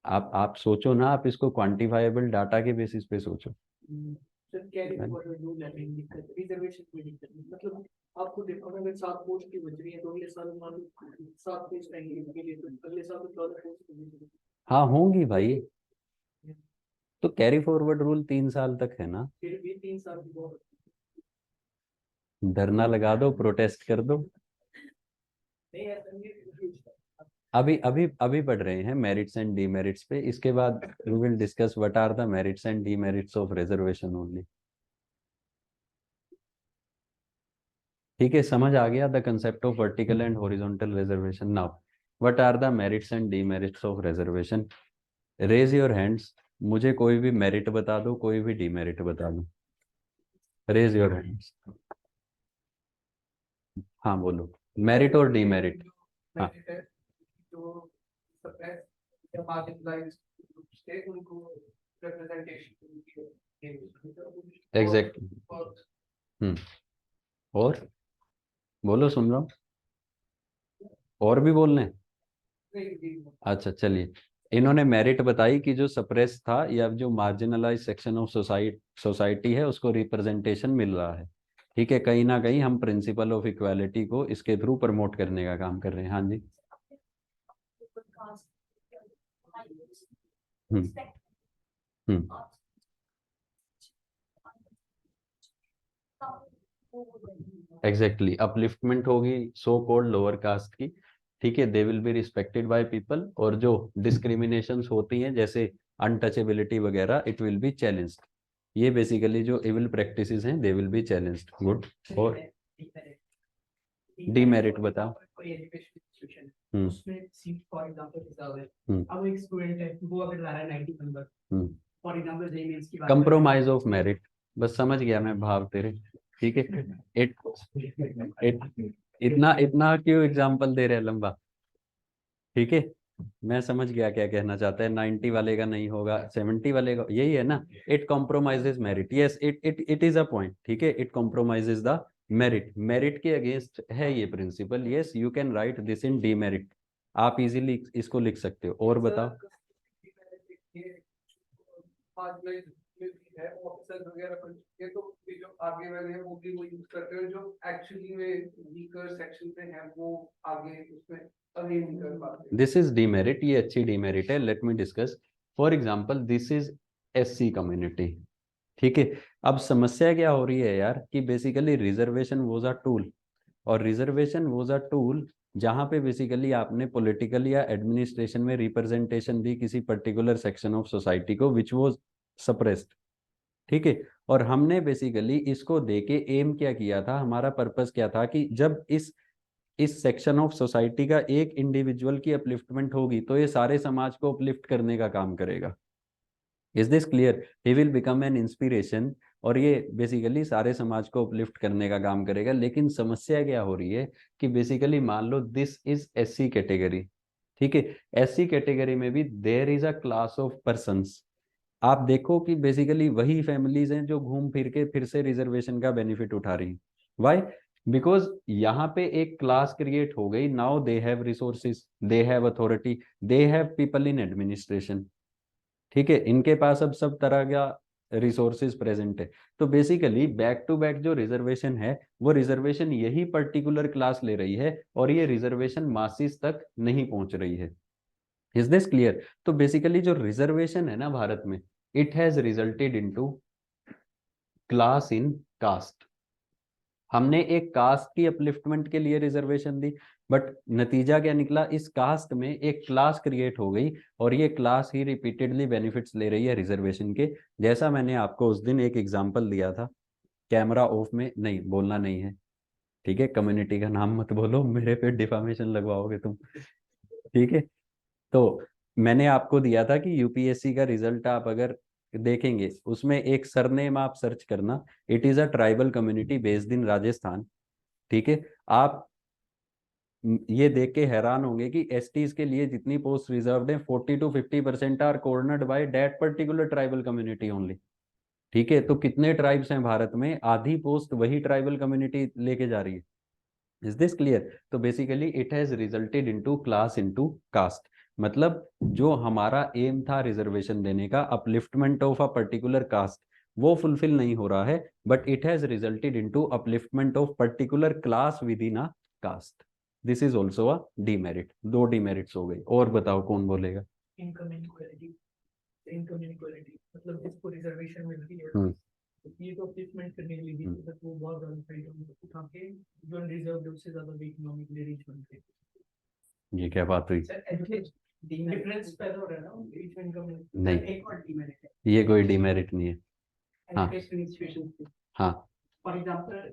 आप सोचो ना, आप इसको क्वांटिफाइबल डाटा के बेसिस पे सोचो। सर कैरी फॉरवर्ड रूल है, मेन दिक्कत रिजर्वेशन की दिक्कत नहीं। मतलब आपको देखो ना, अगर 7 पोस्ट की बच रही है तो अगले साल मान लो 7 पोस्ट आएंगी इनके लिए, तो अगले साल तो 14 पोस्ट होगी। हाँ होंगी भाई, तो कैरी फॉरवर्ड रूल 3 साल तक है ना। फिर भी 3 साल की बहुत धरना लगा दो, प्रोटेस्ट कर दो। नहीं है सर। अभी अभी अभी पढ़ रहे हैं मेरिट्स एंड डीमेरिट्स पे, इसके बाद we will discuss what are the merits and demerits of reservation only. ठीक है, समझ आ गया the concept of vertical and horizontal reservation. Now what are the merits and demerits of reservation? Raise your hands, मुझे कोई भी merit बता दो, कोई भी डीमेरिट बता दो। Raise your hands. हाँ बोलो, मेरिट और डीमेरिट। हाँ। मेरिट है जो सप्रेस या मार्जिनलाइज्ड ग्रुप्स थे उनको रिप्रेजेंटेशन मिलती है। एग्जैक्टली। और और बोलो, सुन रहा हूँ, और भी बोलने हैं? अच्छा चलिए, इन्होंने मेरिट बताई कि जो सप्रेस था या जो मार्जिनलाइज सेक्शन ऑफ सोसाइटी है उसको रिप्रेजेंटेशन मिल रहा है। ठीक है, कहीं ना कहीं हम प्रिंसिपल ऑफ इक्वालिटी को इसके थ्रू प्रमोट करने का काम कर रहे हैं। हाँ जी। हम्म हम्म एग्जैक्टली, अपलिफ्टमेंट होगी सो कॉल्ड लोअर कास्ट की। ठीक है, they will be respected by people, और जो डिस्क्रिमिनेशंस होती हैं जैसे अनटचेबिलिटी वगैरह, इट विल बी चैलेंज्ड। ये बेसिकली जो इविल प्रैक्टिसेस हैं, they will be challenged. Good. और डीमेरिट बताओ। कोई एजुकेशन इंस्टीट्यूशन हम्म उसमें सीट फॉर एग्जांपल रिजर्व है। हम्म अब एक स्टूडेंट है वो अगर ला रहा है 90 number, for example JEE Mains की बात कंप्रोमाइज ऑफ मेरिट, बस समझ गया मैं भाव तेरे। ठीक है, इट इतना इतना क्यों एग्जांपल दे रहे हैं लंबा? ठीक है, मैं समझ गया क्या कहना चाहता है। 90 वाले का नहीं होगा, 70 वाले का, यही है ना। It compromises merit, yes, it is a point. ठीक है, it compromises the merit, merit के अगेंस्ट है ये principle. Yes, you can write this in demerit, आप इजीली इसको लिख सकते हो। और बताओ। मार्जिनलाइज्ड है ऑफिसर्स वगैरह पर, ये तो ये जो आगे वाले हैं वो भी वो यूज करते हैं, जो एक्चुअली में वीकर सेक्शन पे हैं वो आगे उसमें अवेल नहीं कर पाते। दिस इज डीमेरिट, ये अच्छी डीमेरिट है। Let me discuss. For example, this is SC community. ठीक है, अब समस्या क्या हो रही है यार कि basically reservation was a tool, और रिजर्वेशन वाज अ टूल जहां पे बेसिकली आपने पॉलिटिकल या एडमिनिस्ट्रेशन में रिप्रेजेंटेशन दी किसी पर्टिकुलर सेक्शन ऑफ सोसाइटी को विच वाज सप्रेस्ड। ठीक है, और हमने बेसिकली इसको देके एम क्या किया था, हमारा पर्पस क्या था कि जब इस सेक्शन ऑफ सोसाइटी का एक इंडिविजुअल की अपलिफ्टमेंट होगी तो ये सारे समाज को अपलिफ्ट करने का काम करेगा। Is this clear? He will become an inspiration, और ये बेसिकली सारे समाज को अपलिफ्ट करने का काम करेगा। लेकिन समस्या क्या हो रही है कि बेसिकली मान लो दिस इज एससी कैटेगरी। ठीक है, एससी कैटेगरी में भी there is a class of persons. आप देखो कि बेसिकली वही फैमिलीज हैं जो घूम फिर के फिर से रिजर्वेशन का बेनिफिट उठा रही हैं। वाई? बिकॉज यहाँ पे एक क्लास क्रिएट हो गई। Now they have resources, they have authority, they have people in administration. ठीक है, इनके पास अब सब तरह का रिसोर्सेज प्रेजेंट है। तो बेसिकली बैक टू बैक जो रिजर्वेशन है वो रिजर्वेशन यही पर्टिकुलर क्लास ले रही है, और ये रिजर्वेशन मासिस तक नहीं पहुंच रही है। Is this clear? तो बेसिकली जो रिजर्वेशन है ना भारत में, it has resulted into class in caste. हमने एक कास्ट की अपलिफ्टमेंट के लिए रिजर्वेशन दी, बट नतीजा क्या निकला, इस कास्ट में एक क्लास क्रिएट हो गई, और ये क्लास ही रिपीटेडली बेनिफिट्स ले रही है रिजर्वेशन के। जैसा मैंने आपको उस दिन एक एग्जांपल दिया था, कैमरा ऑफ में नहीं बोलना नहीं है। ठीक है, कम्युनिटी का नाम मत बोलो, मेरे पे डिफामेशन लगवाओगे तुम। ठीक है, तो मैंने आपको दिया था कि यूपीएससी का रिजल्ट आप अगर देखेंगे उसमें एक सरनेम आप सर्च करना, it is a tribal community based in Rajasthan. ठीक है, आप ये देख के हैरान होंगे कि एसटीज के लिए जितनी पोस्ट रिजर्व्ड है 40 to 50% are cornered by that particular tribal community only. ठीक है, तो कितने ट्राइब्स हैं भारत में, आधी पोस्ट वही ट्राइबल कम्युनिटी लेके जा रही है। Is this clear? तो basically it has resulted into class into caste. मतलब जो हमारा एम था रिजर्वेशन देने का, upliftment of a particular caste, वो फुलफिल नहीं हो रहा है, but it has resulted into upliftment of particular class within a caste. This is also a demerit. दो डीमेरिट्स हो गई। और बताओ कौन बोलेगा? इनकम इनक्वालिटी, इनकम इनक्वालिटी मतलब जिसको रिजर्वेशन मिलती है ये तो अपलिफ्टमेंट करने के लिए भी तक वो बहुत ज्यादा फाइट उठा के जो अनरिजर्व्ड उससे ज्यादा भी इकोनॉमिकली रिच बनते हैं। ये क्या बात हुई? डिफरेंस पैदा हो रहा है ना रिच इनकम में। नहीं, एक और डीमेरिट है, ये कोई डीमेरिट नहीं है। हाँ एजुकेशन इंस्टीट्यूशन। हाँ फॉर एग्जांपल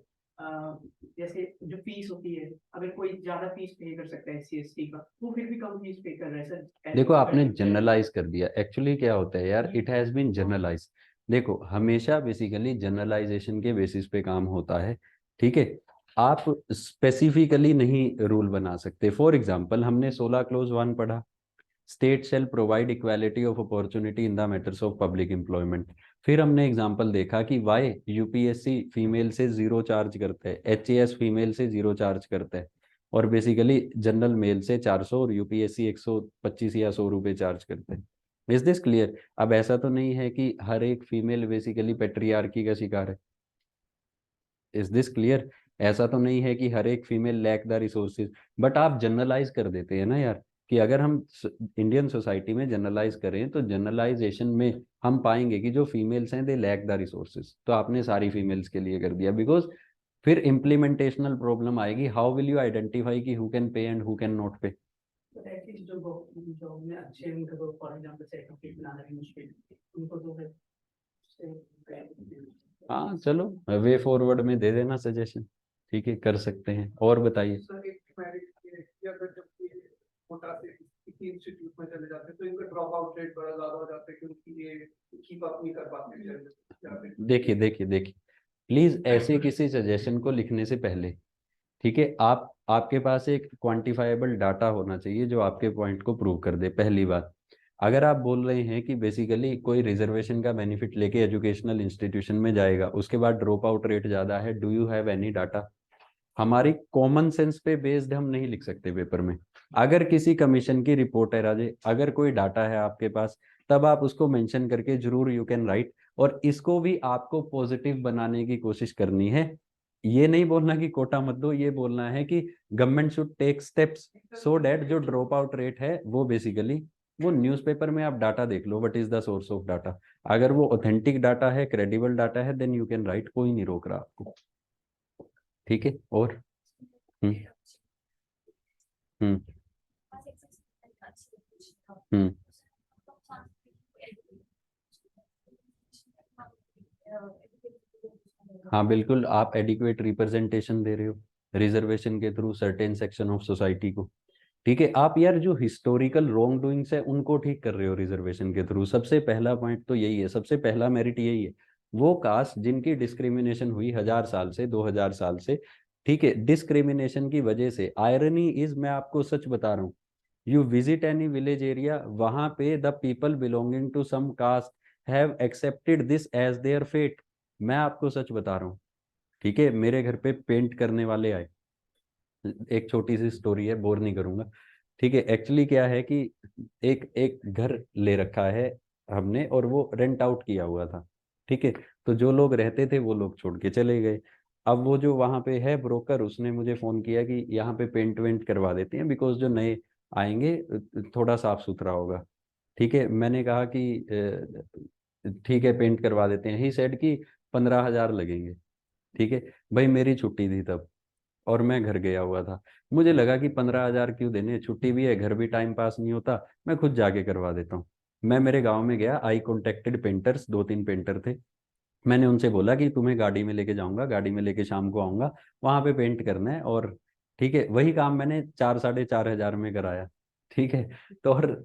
जैसे जो फीस होती है, अगर कोई ज्यादा फीस पे कर सकता है SC/ST का, वो फिर भी कम फीस पे कर रहा है सर। देखो आपने जनरलाइज कर दिया, एक्चुअली क्या होता है यार, इट हैज बीन जनरलाइज। देखो हमेशा बेसिकली जनरलाइजेशन के बेसिस पे काम होता है, ठीक है। आप स्पेसिफिकली नहीं रूल बना सकते। फॉर एग्जांपल हमने 16 क्लोज 1 पढ़ा, state shell provide equality of opportunity in the matters of public employment. फिर हमने एग्जांपल देखा कि वाई यूपीएससी फीमेल से 0 चार्ज करता है, HAS फीमेल से 0 चार्ज करता है, और बेसिकली जनरल मेल से 400 और यूपीएससी 125 या 100 रुपए चार्ज करते हैं। Is this clear? अब ऐसा तो नहीं है कि हर एक फीमेल बेसिकली पेट्रियार्की का शिकार है। Is this clear? ऐसा तो नहीं है कि हर एक female lack the resources, but आप जनरलाइज कर देते हैं ना यार, कि अगर हम इंडियन सोसाइटी में जनरलाइज करें तो जनरलाइजेशन में हम पाएंगे कि जो फीमेल्स हैं दे लैक द रिसोर्सेज, तो आपने सारी फीमेल्स के लिए कर दिया। बिकॉज फिर इम्प्लीमेंटेशनल प्रॉब्लम आएगी, हाउ विल यू आइडेंटिफाई कि who can pay and who can not पे। एटलीस्ट जो जॉब में अच्छे हैं, उनको तो फॉर एग्जांपल सर्टिफिकेट बनाना भी मुश्किल है, उनको तो फिर हाँ चलो, वे फॉरवर्ड में दे देना सजेशन, ठीक है, कर सकते हैं। और बताइए। सर एक मैरिज की अगर जब ये कोटा से किसी इंस्टीट्यूट में चले जाते हैं तो इनका ड्रॉप आउट रेट बड़ा ज्यादा हो जाता है, क्योंकि ये कीप अप नहीं कर पाते। देखिए देखिए देखिए, प्लीज ऐसे किसी सजेशन को लिखने से पहले, ठीक है, आपके पास एक क्वांटिफाइबल डाटा होना चाहिए जो आपके पॉइंट को प्रूव कर दे। पहली बात, अगर आप बोल रहे हैं कि बेसिकली कोई रिजर्वेशन का बेनिफिट लेके एजुकेशनल इंस्टीट्यूशन में जाएगा, उसके बाद ड्रॉप आउट रेट ज्यादा है, do you have any data? हमारी कॉमन सेंस पे बेस्ड हम नहीं लिख सकते पेपर में। अगर किसी कमीशन की रिपोर्ट है राजे, अगर कोई डाटा है आपके पास, तब आप उसको मेंशन करके जरूर यू कैन राइट। और इसको भी आपको पॉजिटिव बनाने की कोशिश करनी है। ये नहीं बोलना कि कोटा मत दो, ये बोलना है कि government should take steps so that जो ड्रॉप आउट रेट है वो बेसिकली, वो न्यूज़पेपर में आप डाटा देख लो, what is the source of data. अगर वो ऑथेंटिक डाटा है, क्रेडिबल डाटा है, देन यू कैन राइट, कोई नहीं रोक रहा आपको, ठीक है। और हम्म हम्म हम्म हाँ बिल्कुल, आप एडिक्वेट रिप्रेजेंटेशन दे रहे हो रिजर्वेशन के through certain section of society को, ठीक है। आप यार जो हिस्टोरिकल रॉन्ग डूइंग्स है उनको ठीक कर रहे हो रिजर्वेशन के थ्रू। सबसे पहला पॉइंट तो यही है, सबसे पहला मेरिट यही है। वो कास्ट जिनकी डिस्क्रिमिनेशन हुई 1000 साल से, 2000 साल से, ठीक है, डिस्क्रिमिनेशन की वजह से, आयरनी इज, मैं आपको सच बता रहा हूँ, you visit any village area, वहां पे the people belonging to some caste have accepted this as their fate. मैं आपको सच बता रहा हूँ, ठीक है। मेरे घर पे पेंट करने वाले आए, एक छोटी सी स्टोरी है, बोर नहीं करूंगा, ठीक है। एक्चुअली क्या है कि एक एक घर ले रखा है हमने, और वो रेंट आउट किया हुआ था, ठीक है। तो जो लोग रहते थे वो लोग छोड़ के चले गए। अब वो जो वहाँ पे है ब्रोकर, उसने मुझे फोन किया कि यहाँ पे पेंट वेंट करवा देते हैं, बिकॉज जो नए आएंगे थोड़ा साफ सुथरा होगा, ठीक है। मैंने कहा कि ठीक है पेंट करवा देते हैं। ही सेड कि 15,000 लगेंगे, ठीक है। भाई मेरी छुट्टी थी तब, और मैं घर गया हुआ था। मुझे लगा कि 15,000 क्यों देने, छुट्टी भी है, घर भी टाइम पास नहीं होता, मैं खुद जाके करवा देता हूँ। मैं मेरे गांव में गया, आई कॉन्टेक्टेड पेंटर्स, 2-3 पेंटर थे। मैंने उनसे बोला कि तुम्हें गाड़ी में लेके जाऊंगा, गाड़ी में लेके शाम को आऊंगा, वहां पे पेंट करना है, और ठीक है, वही काम मैंने 4-4,500 में कराया, ठीक है। तो और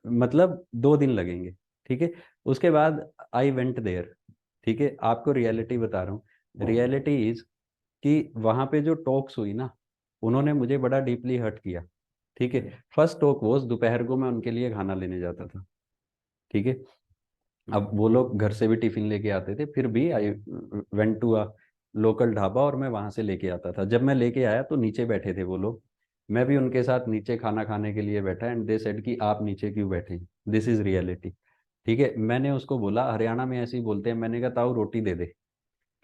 मतलब 2 दिन लगेंगे, ठीक है। उसके बाद आई वेंट देयर, ठीक है, आपको रियलिटी बता रहा हूँ। रियलिटी इज कि वहां पे जो टॉक्स हुई ना, उन्होंने मुझे बड़ा डीपली हर्ट किया, ठीक है। फर्स्ट टॉक वो, दोपहर को मैं उनके लिए खाना लेने जाता था, ठीक है। अब वो लोग घर से भी टिफिन लेके आते थे, फिर भी I went to a local dhaba, और मैं वहां से लेके आता था। जब मैं लेके आया तो नीचे बैठे थे वो लोग, मैं भी उनके साथ नीचे खाना खाने के लिए बैठा, एंड दे सेड कि आप नीचे क्यों बैठे हैं, दिस इज रियलिटी, ठीक है। मैंने उसको बोला, हरियाणा में ऐसे ही बोलते हैं, मैंने कहा ताऊ रोटी दे दे,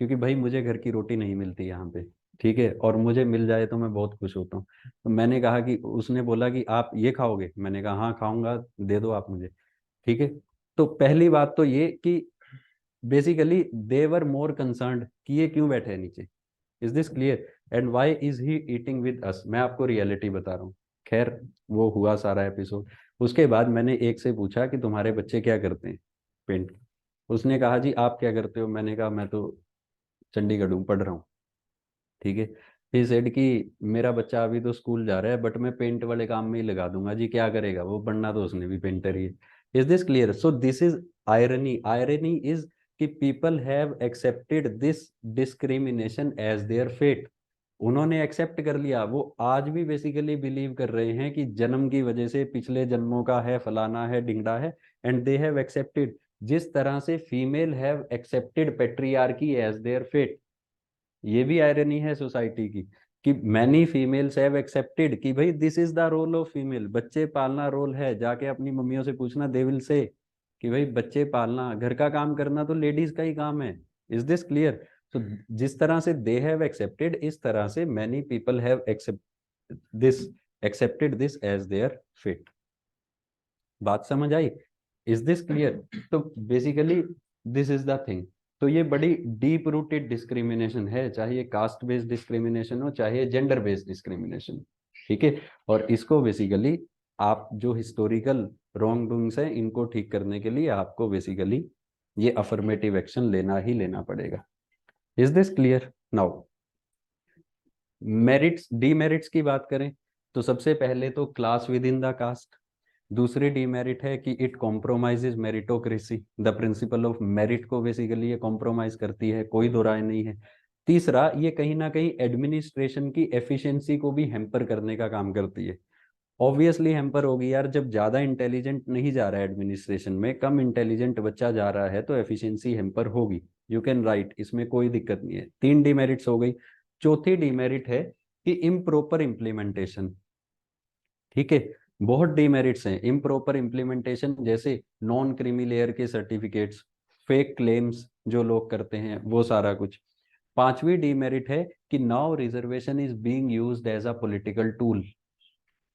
क्योंकि भाई मुझे घर की रोटी नहीं मिलती यहाँ पे, ठीक है, और मुझे मिल जाए तो मैं बहुत खुश होता हूँ। तो मैंने कहा कि, उसने बोला कि आप ये खाओगे, मैंने कहा हाँ खाऊंगा, दे दो आप मुझे, ठीक है। तो पहली बात तो ये कि basically they were more concerned कि ये क्यों बैठे हैं नीचे। Is this clear? And why is he eating with us, मैं आपको रियलिटी बता रहा हूँ। खैर वो हुआ सारा एपिसोड। उसके बाद मैंने एक से पूछा कि तुम्हारे बच्चे क्या करते हैं, पेंट। उसने कहा जी आप क्या करते हो, मैंने कहा मैं तो चंडीगढ़ हूँ, पढ़ रहा हूँ, ठीक है। ही सेड कि मेरा बच्चा अभी तो स्कूल जा रहा है बट मैं पेंट वाले काम में ही लगा दूंगा जी, क्या करेगा वो, बनना तो उसने भी पेंटर ही है। Is this clear? So this is irony. Irony is कि people have accepted this discrimination as their fate. उन्होंने एक्सेप्ट कर लिया, वो आज भी बेसिकली बिलीव कर रहे हैं कि जन्म की वजह से पिछले जन्मों का है, फलाना है, ढिंगड़ा है, एंड दे हैव एक्सेप्टेड। जिस तरह से female have accepted patriarchy as their fate, ये भी आयरनी है सोसाइटी की कि मैनी फीमेल्स हैव एक्सेप्टेड कि भाई this is the role of female, बच्चे पालना रोल है। जाके अपनी मम्मियों से पूछना, दे विल से कि भाई बच्चे पालना, घर का काम करना तो लेडीज का ही काम है। Is this clear? तो जिस तरह से दे हैव एक्सेप्टेड, इस तरह से many people have accepted this as their fate. बात समझ आई? Is this clear? तो basically this is the thing. तो ये बड़ी डीप रूटेड डिस्क्रिमिनेशन है, चाहे ये कास्ट बेस्ड डिस्क्रिमिनेशन हो, चाहे जेंडर बेस्ड डिस्क्रिमिनेशन। ठीक है, और इसको बेसिकली आप जो हिस्टोरिकल रॉन्ग डूइंग्स हैं इनको ठीक करने के लिए आपको बेसिकली ये अफर्मेटिव एक्शन लेना ही लेना पड़ेगा। Is this clear? Now merits demerits की बात करें तो सबसे पहले तो class within the caste. दूसरी डीमेरिट है कि it compromises meritocracy, the principle of merit को बेसिकली ये कॉम्प्रोमाइज करती है, कोई दो राय नहीं है। तीसरा, ये कहीं ना कहीं एडमिनिस्ट्रेशन की एफिशिएंसी को भी हैम्पर करने का काम करती है। ऑब्वियसली हैम्पर होगी यार, जब ज्यादा इंटेलिजेंट नहीं जा रहा है एडमिनिस्ट्रेशन में, कम इंटेलिजेंट बच्चा जा रहा है, तो एफिशिएंसी हैम्पर होगी। यू कैन राइट, इसमें कोई दिक्कत नहीं है। 3 डीमेरिट्स हो गई। चौथी डीमेरिट है कि इम्प्रॉपर इम्प्लीमेंटेशन। ठीक है, बहुत डीमेरिट्स हैं इम्प्रॉपर इम्प्लीमेंटेशन, जैसे नॉन क्रीमी लेयर के सर्टिफिकेट्स, फेक क्लेम्स जो लोग करते हैं, वो सारा कुछ। पांचवी डीमेरिट है कि now reservation is being used as a political tool.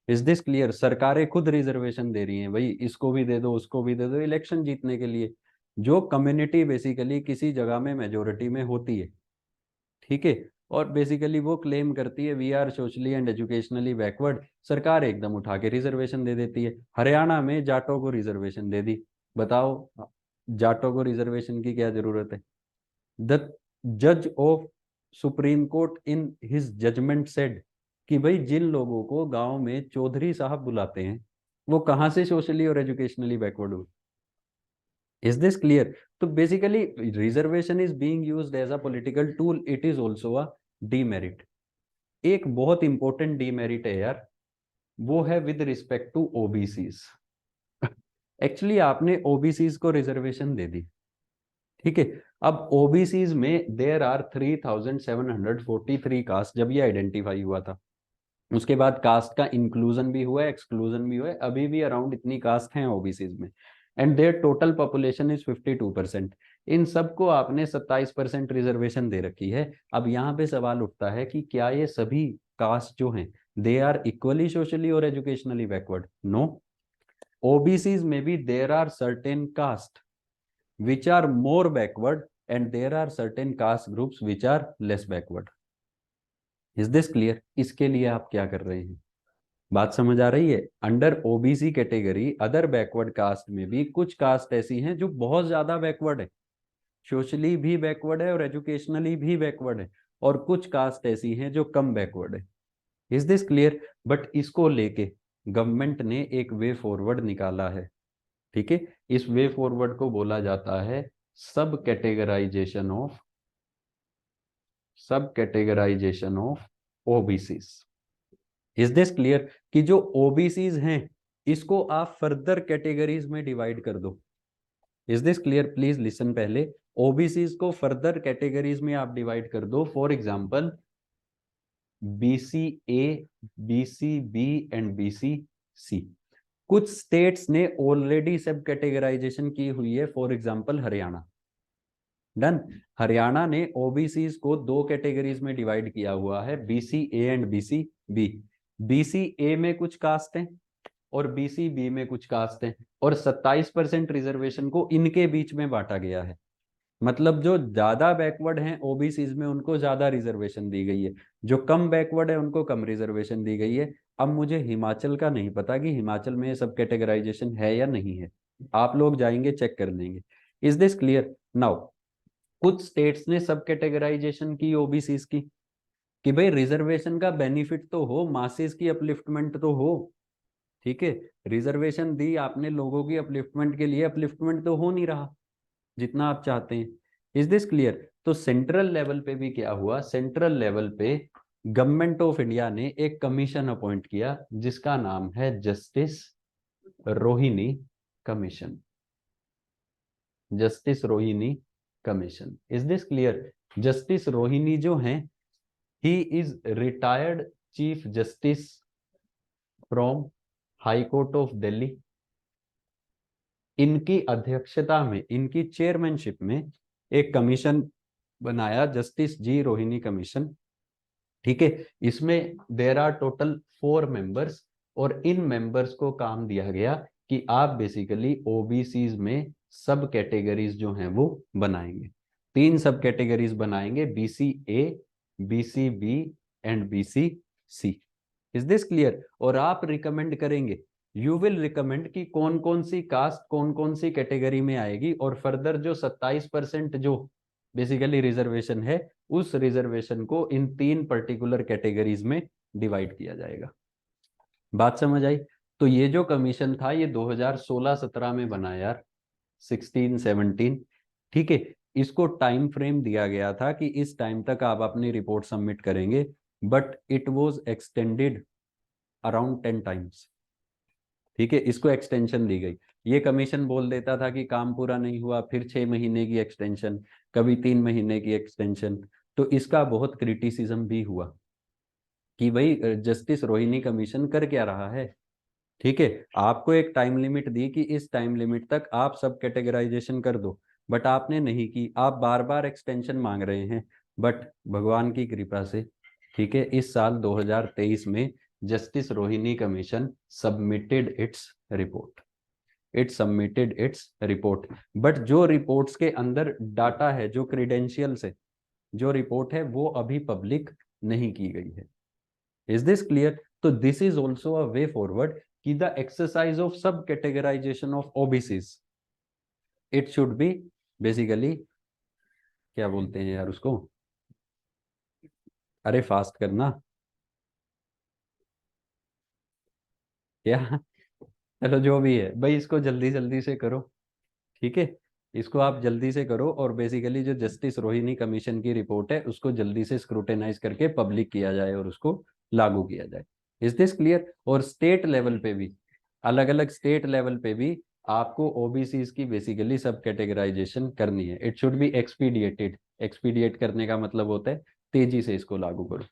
Is this clear? सरकारें खुद रिजर्वेशन दे रही हैं, भाई इसको भी दे दो, उसको भी दे दो, इलेक्शन जीतने के लिए। जो कम्युनिटी बेसिकली किसी जगह में मेजोरिटी में होती है, ठीक है, और बेसिकली वो क्लेम करती है we are socially and educationally backward, सरकार एकदम उठा के रिजर्वेशन दे देती है। हरियाणा में जाटों को रिजर्वेशन दे दी। बताओ, जाटों को रिजर्वेशन की क्या जरूरत है? द जज of Supreme Court in his judgment said कि भाई जिन लोगों को गांव में चौधरी साहब बुलाते हैं, वो कहां से सोशली और एजुकेशनली बैकवर्ड हो? Is this clear? तो basically reservation is being used as a political tool, it is also a demerit. एक बहुत इंपॉर्टेंट डीमेरिट है यार, वो है with respect to OBCs. Actually आपने ओबीसीज को रिजर्वेशन दे दी, ठीक है। अब ओबीसीज में देयर आर 3743 कास्ट जब ये आइडेंटिफाई हुआ था। उसके बाद कास्ट का इंक्लूजन भी हुआ है, एक्सक्लूजन भी हुआ है, अभी भी अराउंड इतनी कास्ट हैं ओबीसीज में, and their total population is 52%। इन सबको आपने 27% रिजर्वेशन दे रखी है। अब यहाँ पे सवाल उठता है कि क्या ये सभी कास्ट जो हैं दे आर इक्वली सोशली और एजुकेशनली बैकवर्ड? नो, ओबीसीज में भी there are certain caste which are more backward and there are certain caste groups which are less backward. Is this clear? इसके लिए आप क्या कर रहे हैं? बात समझ आ रही है? Under OBC category other backward caste में भी कुछ कास्ट ऐसी हैं जो बहुत ज्यादा बैकवर्ड है, सोशली भी बैकवर्ड है और एजुकेशनली भी बैकवर्ड है, और कुछ कास्ट ऐसी हैं जो कम बैकवर्ड है। Is this clear? बट इसको लेके गवर्नमेंट ने एक वे फॉरवर्ड निकाला है, ठीक है। इस वे फॉरवर्ड को बोला जाता है sub categorization of OBCs. Is this clear? कि जो ओबीसीज हैं इसको आप फर्दर कैटेगरीज में डिवाइड कर दो। Is this clear? Please listen, पहले ओबीसीज को फर्दर कैटेगरीज में आप डिवाइड कर दो। For example BC A, BC B and BC C. कुछ स्टेट्स ने ऑलरेडी सब कैटेगराइजेशन की हुई है, for example Haryana. Done. Haryana ने ओबीसीज को 2 कैटेगरीज में डिवाइड किया हुआ है, BC A and BC B. BC A में कुछ कास्ट हैं और बीसी बी में कुछ कास्ट हैं, और 27% रिजर्वेशन को इनके बीच में बांटा गया है। मतलब जो ज्यादा बैकवर्ड हैं ओबीसीज में उनको ज्यादा रिजर्वेशन दी गई है, जो कम बैकवर्ड है उनको कम रिजर्वेशन दी गई है। अब मुझे हिमाचल का नहीं पता कि हिमाचल में ये सब कैटेगराइजेशन है या नहीं है, आप लोग जाएंगे चेक कर लेंगे। Is this clear? नाउ कुछ स्टेट्स ने सब कैटेगराइजेशन की ओबीसीज की, कि भाई रिजर्वेशन का बेनिफिट तो हो, मासेस की अपलिफ्टमेंट तो हो, ठीक है। रिजर्वेशन दी आपने लोगों की अपलिफ्टमेंट के लिए, अपलिफ्टमेंट तो हो नहीं रहा जितना आप चाहते हैं। Is this clear? तो सेंट्रल लेवल पे भी क्या हुआ, सेंट्रल लेवल पे गवर्नमेंट ऑफ इंडिया ने एक कमीशन अपॉइंट किया जिसका नाम है justice Rohini commission. Justice Rohini commission, is this clear? Justice Rohini जो हैं, he is retired chief justice from high court of Delhi. इनकी अध्यक्षता में, इनकी चेयरमैनशिप में एक कमीशन बनाया, जस्टिस जी रोहिणी कमीशन, ठीक है। इसमें देर आर टोटल 4 मेंबर्स, और इन मेंबर्स को काम दिया गया कि आप बेसिकली ओबीसीज में सब कैटेगरीज जो हैं वो बनाएंगे। 3 सब कैटेगरीज बनाएंगे, BC A, BC B and BC C. Is this clear? और आप रिकमेंड करेंगे, यू विल रिकमेंड कि कौन कौन सी कास्ट कौन कौन सी कैटेगरी में आएगी, और फर्दर जो 27% जो बेसिकली रिजर्वेशन है, उस रिजर्वेशन को इन 3 पर्टिकुलर कैटेगरीज में डिवाइड किया जाएगा। बात समझ आई? तो ये जो कमीशन था ये 2016-17 में बना यार, 16-17, ठीक है। इसको टाइम फ्रेम दिया गया था कि इस टाइम तक आप अपनी रिपोर्ट सबमिट करेंगे, but it was extended around 10 times, ठीक है। इसको एक्सटेंशन दी गई। ये कमीशन बोल देता था कि काम पूरा नहीं हुआ, फिर 6 महीने की एक्सटेंशन, कभी 3 महीने की एक्सटेंशन। तो इसका बहुत क्रिटिसिज्म भी हुआ कि भाई जस्टिस रोहिणी कमीशन कर क्या रहा है, ठीक है। आपको एक टाइम लिमिट दी कि इस टाइम लिमिट तक आप सब कैटेगराइजेशन कर दो, बट आपने नहीं की, आप बार बार एक्सटेंशन मांग रहे हैं। बट भगवान की कृपा से, ठीक है, इस साल 2023 में justice Rohini commission submitted its report. It submitted its report, but जो रिपोर्ट्स के अंदर डाटा है, जो क्रीडेंशियल्स है, जो रिपोर्ट है, वो अभी पब्लिक नहीं की गई है। Is this clear? तो this is also a way forward कि the exercise of sub categorization of OBCs, it should be basically, क्या बोलते हैं यार उसको, अरे फास्ट करना क्या, चलो जो भी है भाई, इसको जल्दी जल्दी से करो, ठीक है। इसको आप जल्दी से करो, और बेसिकली जो जस्टिस रोहिणी कमीशन की रिपोर्ट है उसको जल्दी से स्क्रूटेनाइज करके पब्लिक किया जाए और उसको लागू किया जाए। Is this clear? और स्टेट लेवल पे भी, अलग अलग स्टेट लेवल पे भी आपको ओबीसीज की बेसिकली सब कैटेगराइजेशन करनी है। It should be expedited. Expedite करने का मतलब होता है तेजी से इसको लागू करो।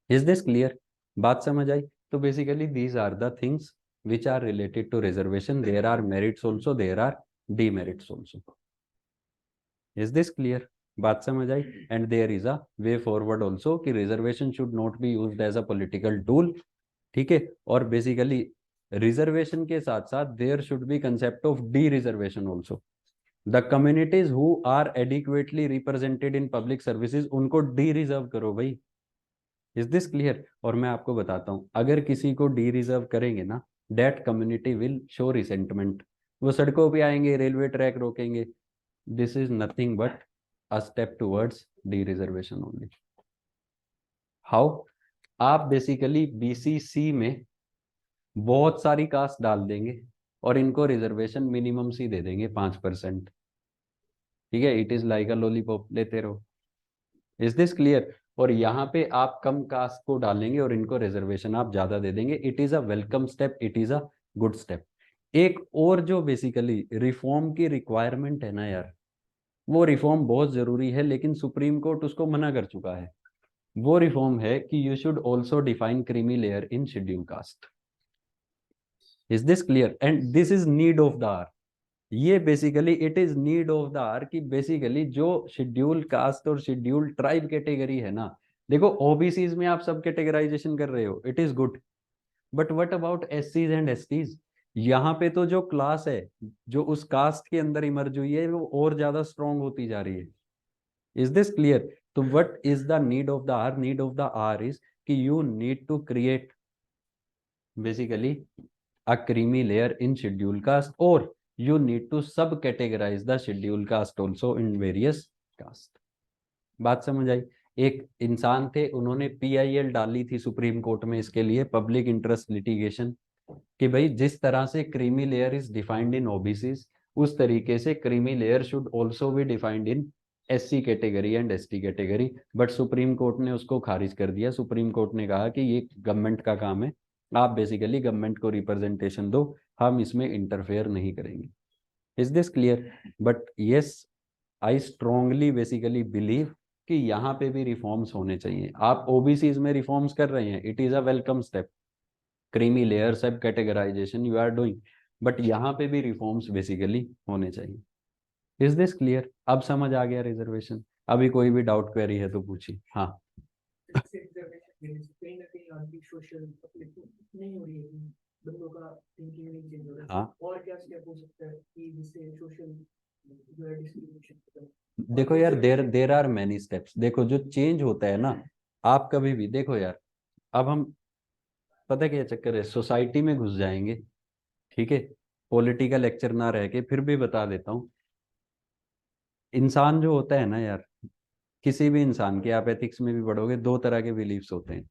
Is this clear? बात समझ आई? तो basically these are the things which are related to reservation. There are merits also, there are demerits also. Is this clear? बात समझ आई? And there is a way forward also कि reservation should not be used as a political tool, ठीक है। और basically reservation के साथ साथ there should be concept of de-reservation also. The communities who are adequately represented in public services, उनको de-reserve करो भाई। Is this clear? और मैं आपको बताता हूं, अगर किसी को डी रिजर्व करेंगे ना, that community will show resentment, वो सड़कों पे आएंगे, रेलवे ट्रैक रोकेंगे। This is nothing but a step towards D reservation only. How? आप बेसिकली बीसीसी में बहुत सारी कास्ट डाल देंगे और इनको रिजर्वेशन मिनिमम सी दे देंगे 5%, ठीक है। It is like a lollipop, लेते रहो। Is this clear? और यहाँ पे आप कम कास्ट को डालेंगे और इनको रिजर्वेशन आप ज्यादा दे देंगे। It is a welcome step, it is a good step. एक और जो बेसिकली रिफॉर्म की रिक्वायरमेंट है ना यार, वो रिफॉर्म बहुत जरूरी है, लेकिन सुप्रीम कोर्ट उसको मना कर चुका है। वो रिफॉर्म है कि you should also define creamy layer in schedule caste. Is this clear? And this is need of the hour. ये basically it is need of the hour कि बेसिकली जो शेड्यूल कास्ट और शेड्यूल ट्राइब कैटेगरी है ना, देखो OBCs में आप सब कैटेगराइजेशन कर रहे हो, it is good, but what about एससीज एंड एसटीज? यहाँ पे तो जो क्लास है, जो उस कास्ट के अंदर इमर्ज हुई है, वो और ज्यादा स्ट्रॉन्ग होती जा रही है। Is this clear? तो what is the need of the hour? Need of the hour is कि you need to create basically a creamy layer in schedule caste, or you need to sub-categorize the schedule caste also in various caste. बात समझ आई? एक इंसान थे, उन्होंने PIL डाली थी supreme court में इसके लिए, पब्लिक इंटरेस्ट लिटिगेशन, कि भाई जिस तरह से creamy layer is defined in OBCs, उस तरीके से creamy layer should also be defined in SC category and ST category. But Supreme court ने उसको खारिज कर दिया। सुप्रीम कोर्ट ने कहा कि ये गवर्नमेंट का काम है, आप बेसिकली गवर्नमेंट को रिप्रेजेंटेशन दो, हम इसमें इंटरफेयर नहीं करेंगे। Is this clear? But yes, I strongly basically believe कि यहाँ पे भी रिफॉर्म्स होने चाहिए। आप ओबीसीज में रिफॉर्म्स कर रहे हैं, it is a welcome step, creamy layer sub categorization you are doing, but यहाँ पे भी रिफॉर्म्स बेसिकली होने चाहिए। Is this clear? अब समझ आ गया रिजर्वेशन? अभी कोई भी डाउट क्वेरी है तो पूछिए। हाँ, इससे रिजर्वेशन देने से कहीं ना कहीं आपकी सोशल अपलिफ्टमेंट नहीं हो रही है, बंदों का थिंकिंग नहीं चेंज हो रहा है। हाँ, और क्या स्टेप हो सकता है कि जिससे सोशल जो है डिस्क्रिमिनेशन देखो यार, देर आर मैनी स्टेप्स। देखो जो चेंज होता है ना, आप कभी भी देखो यार, अब हम, पता क्या चक्कर है, सोसाइटी में घुस जाएंगे, ठीक है, पॉलिटिकल लेक्चर ना रह के फिर भी बता देता हूँ। इंसान जो होता है ना यार, किसी भी इंसान के, आप एथिक्स में भी पढ़ोगे, दो तरह के बिलीफ्स होते हैं।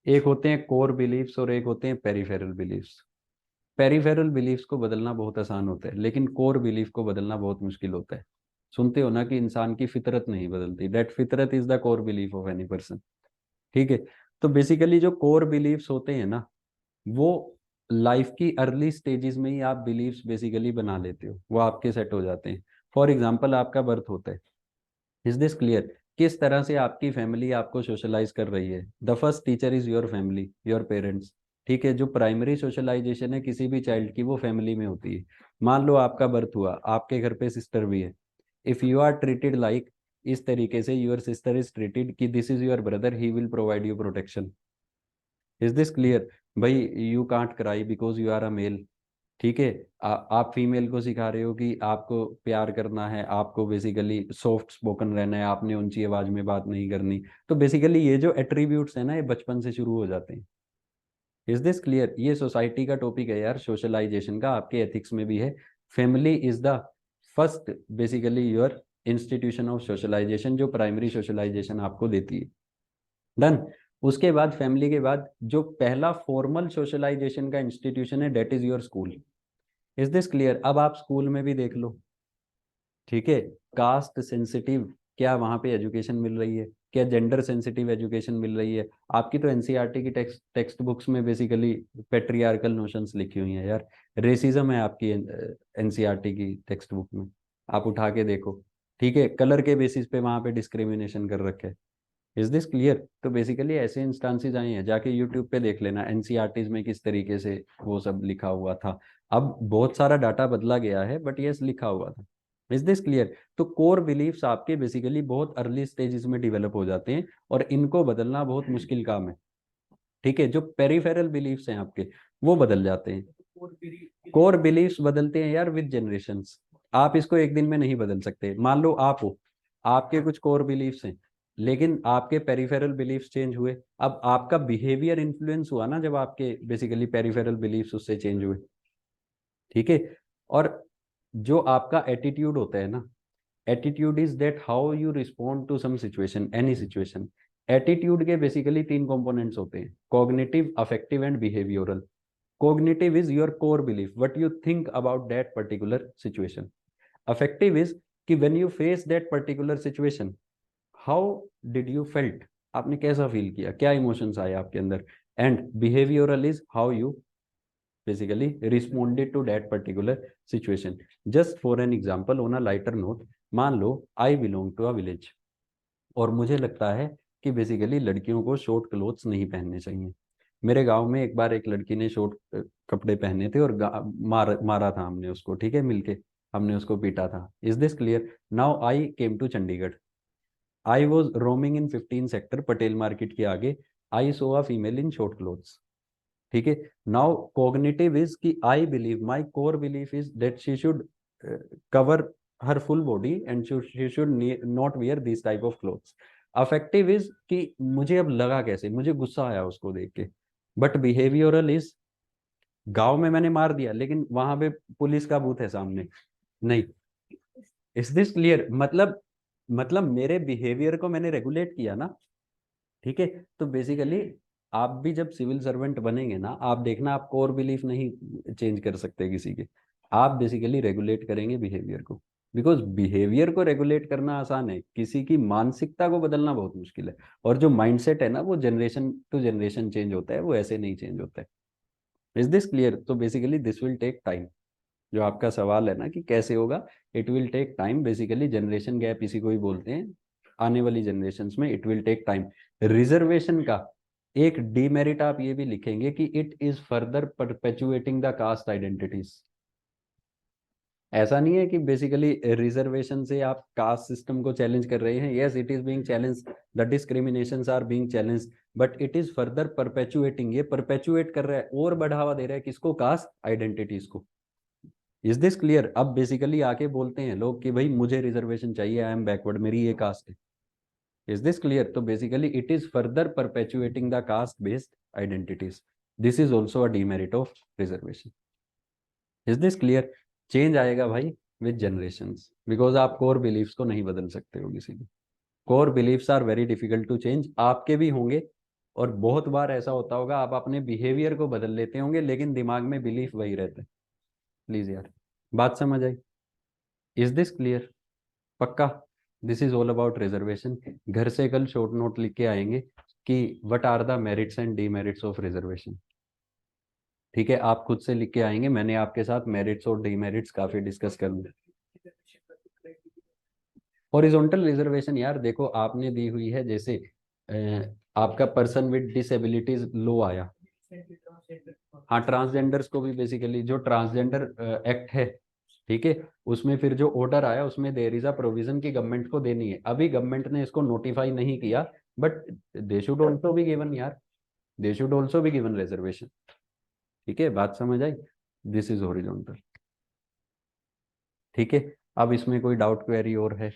एक होते हैं कोर बिलीफ्स और एक होते हैं पेरिफेरल बिलीफ्स। पेरिफेरल बिलीफ्स को बदलना बहुत आसान होता है, लेकिन कोर बिलीफ को बदलना बहुत मुश्किल होता है। सुनते हो ना कि इंसान की फितरत नहीं बदलती, दैट फितरत is the core belief of any person. ठीक है, तो बेसिकली जो कोर बिलीफ्स होते हैं ना, वो लाइफ की अर्ली स्टेजेस में ही आप बिलीव्स बेसिकली बना लेते हो, वो आपके सेट हो जाते हैं। फॉर एग्जाम्पल, आपका बर्थ होता है, इज दिस क्लियर? किस तरह से आपकी फैमिली आपको सोशलाइज कर रही है। The first teacher is your family, your parents. ठीक है, जो प्राइमरी सोशलाइजेशन है किसी भी चाइल्ड की, वो फैमिली में होती है। मान लो आपका बर्थ हुआ, आपके घर पे सिस्टर भी है, if you are treated like, इस तरीके से योर सिस्टर इज ट्रीटेड कि this is your brother, he will provide you protection. Is this clear? भाई, you can't cry because you are a male. ठीक है, आप फीमेल को सिखा रहे हो कि आपको प्यार करना है, आपको बेसिकली सॉफ्ट स्पोकन रहना है, आपने ऊंची आवाज में बात नहीं करनी। तो बेसिकली ये जो एट्रीब्यूट्स है ना, ये बचपन से शुरू हो जाते हैं। Is this clear? ये सोसाइटी का टॉपिक है यार, सोशलाइजेशन का, आपके एथिक्स में भी है। Family is the first basically your institution of socialization, जो प्राइमरी सोशलाइजेशन आपको देती है। डन। उसके बाद, फैमिली के बाद जो पहला फॉर्मल सोशलाइजेशन का इंस्टीट्यूशन है, that is your school. Is this clear? अब आप स्कूल में भी देख लो, ठीक है, कास्ट सेंसिटिव क्या वहां पे एजुकेशन मिल रही है, क्या जेंडर सेंसिटिव एजुकेशन मिल रही है? आपकी तो एनसीईआरटी की टेक्स्ट बुक्स में बेसिकली पेट्रियार्कल नोशंस लिखी हुई हैं यार। रेसिज्म है आपकी एनसीईआरटी की टेक्स्ट बुक में, आप उठा के देखो। ठीक है, कलर के बेसिस पे वहां पे डिस्क्रिमिनेशन कर रखे है। Is this clear? तो बेसिकली ऐसे इंस्टांसेस आए हैं, जाके यूट्यूब पे देख लेना एनसीईआरटीज में किस तरीके से वो सब लिखा हुआ था। अब बहुत सारा डाटा बदला गया है, बट यस, लिखा हुआ था। Is this clear? तो कोर बिलीफ्स आपके बेसिकली बहुत अर्ली स्टेजेस में डेवलप हो जाते हैं, और इनको बदलना बहुत मुश्किल काम है। ठीक है, जो पेरिफेरल बिलीफ्स हैं आपके, वो बदल जाते हैं। कोर बिलीफ्स बदलते हैं यार विद जनरेशंस। आप इसको एक दिन में नहीं बदल सकते। मान लो आप हो, आपके कुछ कोर बिलीफ्स हैं, लेकिन आपके पेरिफेरल बिलीफ्स चेंज हुए, अब आपका बिहेवियर इन्फ्लुएंस हुआ ना, जब आपके बेसिकली पेरिफेरल बिलीफ्स उससे चेंज हुए। ठीक है, और जो आपका एटीट्यूड होता है ना, attitude is that how you respond to some situation, any situation. Attitude के बेसिकली तीन कंपोनेंट्स होते हैं, cognitive, affective and behavioural. Cognitive is your core belief, what you think about that particular situation. Affective is कि when you face that particular situation, how did you felt, आपने कैसा feel किया, क्या emotions आए आपके अंदर। And behavioural is how you basically responded to that particular situation. Just for an example, on a lighter note, मान लो I belong to a village, और मुझे लगता है कि बेसिकली लड़कियों को शॉर्ट क्लोथ्स नहीं पहनने चाहिए। मेरे गांव में एक बार एक लड़की ने शॉर्ट कपड़े पहने थे, और मारा था हमने उसको, ठीक है, मिलके हमने उसको पीटा था। Is this clear? Now I came to Chandigarh, I was roaming in 15 sector Patel market के आगे, I saw a female in short clothes. ठीक है, नाउ कॉग्निटिव इज कि I believe, my core belief is that she should cover her full body and she should not wear this type of clothes. Affective is कि मुझे अब लगा कैसे, मुझे गुस्सा आया उसको देख के। बट बिहेवियरल इज, गांव में मैंने मार दिया, लेकिन वहां पे पुलिस का बूथ है सामने, नहीं। Is this clear? मतलब मतलब मेरे बिहेवियर को मैंने रेगुलेट किया ना, ठीक है। तो बेसिकली आप भी जब सिविल सर्वेंट बनेंगे ना, आप देखना आप कोर बिलीफ नहीं चेंज कर सकते किसी के, आप बेसिकली रेगुलेट करेंगे बिहेवियर को। बिकॉज बिहेवियर को रेगुलेट करना आसान है, किसी की मानसिकता को बदलना बहुत मुश्किल है। और जो माइंडसेट है ना, वो जनरेशन टू जनरेशन चेंज होता है, वो ऐसे नहीं चेंज होता है। Is this clear? तो basically this will take time. जो आपका सवाल है ना कि कैसे होगा, it will take time. Basically generation gap इसी को ही बोलते हैं। आने वाली जनरेशन्स में it will take time. Reservation का एक डीमेरिट आप ये भी लिखेंगे कि it is further perpetuating the caste identities. ऐसा नहीं है कि बेसिकली रिजर्वेशन से आप कास्ट सिस्टम को चैलेंज कर रहे हैं। Yes, it is being challenge, the discriminations are being challenge, but it is further perpetuating. ये परपेचुएट कर रहा है और बढ़ावा दे रहा है किसको? कास्ट आइडेंटिटीज को। Is this clear? अब बेसिकली आके बोलते हैं लोग कि भाई मुझे रिजर्वेशन चाहिए, आई एम बैकवर्ड, मेरी ये कास्ट है। Is this clear? तो basically it is further perpetuating the caste based identities. This is also a demerit of reservation. Is this clear? Change आएगा भाई विद जनरेशंस, बिकॉज आप core beliefs को नहीं बदल सकते हो किसी भी। Core beliefs are very difficult to change, आपके भी होंगे। और बहुत बार ऐसा होता होगा आप अपने बिहेवियर को बदल लेते होंगे, लेकिन दिमाग में बिलीफ वही रहता है। प्लीज यार, बात समझ आई? Is this clear? पक्का? This is all about reservation. घर से कल शॉर्ट नोट लिख के आएंगे कि what are the merits and demerits of reservation. ठीक है, आप खुद से लिख के आएंगे। मैंने आपके साथ मेरिट्स और डीमेरिट्स काफी डिस्कस कर लिया। हॉरिजॉन्टल रिजर्वेशन यार देखो, आपने दी हुई है जैसे आपका पर्सन विद डिसेबिलिटीज लो आया। हाँ, ट्रांसजेंडर्स को भी बेसिकली जो ट्रांसजेंडर एक्ट है, ठीक है, उसमें फिर जो ऑर्डर आया उसमें देयर इज अ प्रोविजन की गवर्नमेंट को देनी है। अभी गवर्नमेंट ने इसको नोटिफाई नहीं किया, but they should also be given यार, they should also be given reservation. ठीक है, बात समझ आई? This is horizontal. ठीक है, अब इसमें कोई डाउट क्वेरी और है?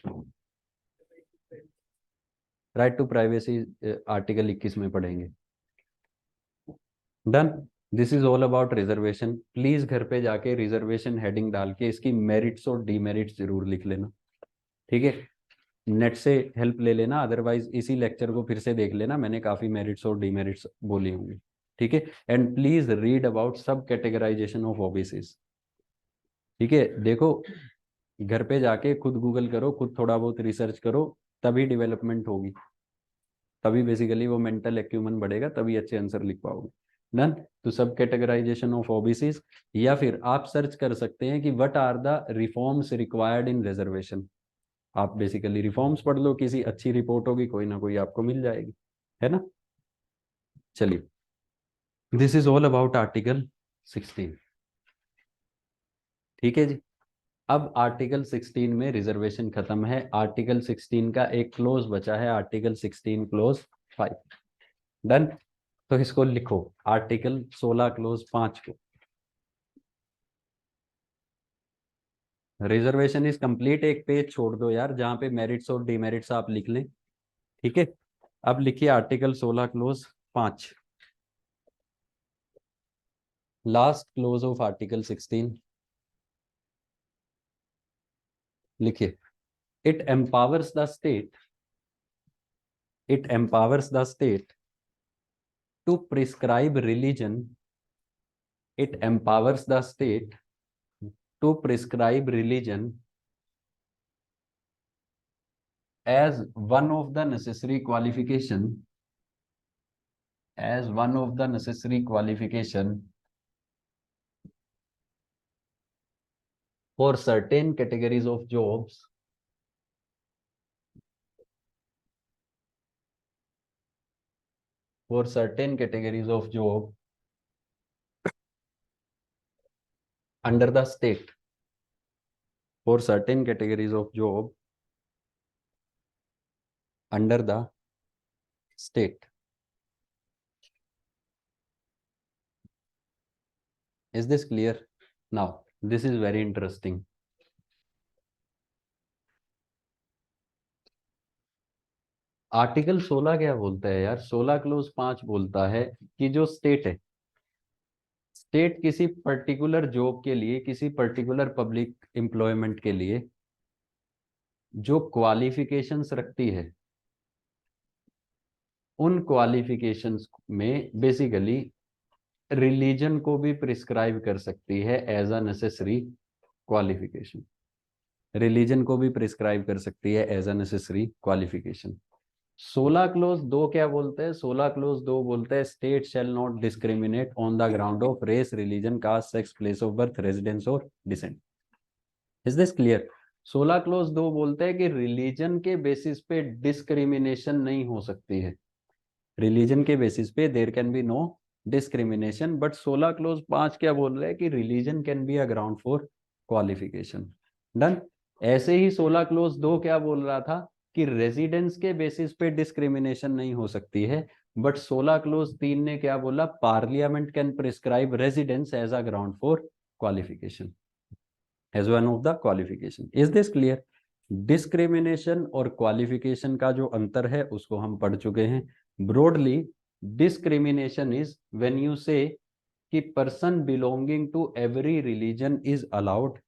राइट टू प्राइवेसी आर्टिकल 21 में पढ़ेंगे। Done. This is all about reservation. Please घर पे जाके रिजर्वेशन हेडिंग डाल के इसकी मेरिट्स और डीमेरिट्स जरूर लिख लेना। ठीक है, नेट से हेल्प ले लेना, अदरवाइज इसी लेक्चर को फिर से देख लेना, मैंने काफी मेरिट्स और डीमेरिट्स बोली होंगी। ठीक है, एंड प्लीज रीड अबाउट सब कैटेगराइजेशन ऑफ ओबीसीज। ठीक है, देखो घर पे जाके खुद गूगल करो, खुद थोड़ा बहुत रिसर्च करो, तभी डेवलपमेंट होगी, तभी बेसिकली वो मेंटल एक्यूमन बढ़ेगा, तभी अच्छे आंसर लिख पाओगे। डन। तो सब कैटेगराइजेशन ऑफ ओबीसीज, या फिर आप सर्च कर सकते हैं कि what are the reforms required in reservation. आप बेसिकली रिफॉर्म्स पढ़ लो, किसी अच्छी रिपोर्ट होगी कोई ना कोई आपको मिल जाएगी, है ना। चलिए, this is all about article 16। ठीक है जी। अब आर्टिकल 16 में रिजर्वेशन खत्म है। आर्टिकल 16 का एक क्लोज बचा है, आर्टिकल 16 क्लोज 5। डन। तो इसको लिखो, आर्टिकल 16 क्लोज 5 को। Reservation is complete. एक पेज छोड़ दो यार जहां पे मेरिट्स और डीमेरिट्स आप लिख लें। ठीक है, अब लिखिए article 16 clause 5, last clause of article 16। लिखिए, it empowers the state, it empowers the state to prescribe religion, it empowers the state to prescribe religion as one of the necessary qualification, as one of the necessary qualification for certain categories of jobs, for certain categories of job under the state, for certain categories of job under the state. Is this clear? Now this is very interesting. Article 16 क्या बोलता है यार? 16 clause 5 बोलता है कि जो state है, state किसी पर्टिकुलर जॉब के लिए, किसी पर्टिकुलर पब्लिक एम्प्लॉयमेंट के लिए जो क्वालिफिकेशंस रखती है, उन क्वालिफिकेशंस में बेसिकली रिलीजन को भी प्रिस्क्राइब कर सकती है as a necessary qualification. Religion को भी प्रिस्क्राइब कर सकती है as a necessary qualification. 16 clause 2 क्या बोलते हैं? 16 क्लोज 2 बोलते हैं state shall not discriminate on the ground of race, religion, caste, sex, place of birth, residence और descent. Is this clear? 16 clause 2 बोलते हैं कि रिलीजन के बेसिस पे डिस्क्रिमिनेशन नहीं हो सकती है। रिलीजन के बेसिस पे there can be no discrimination. But 16 clause 5 क्या बोल रहे हैं कि religion can be a ground for qualification. Done. ऐसे ही 16 क्लोज 2 क्या बोल रहा था कि रेजिडेंस के बेसिस पे डिस्क्रिमिनेशन नहीं हो सकती है। बट 16 क्लोज 3 ने क्या बोला? Parliament can prescribe residence as a ground for qualification, as one of the qualification. Is this clear? Discrimination और क्वालिफिकेशन का जो अंतर है उसको हम पढ़ चुके हैं। Broadly discrimination is when you say कि person belonging to every religion is allowed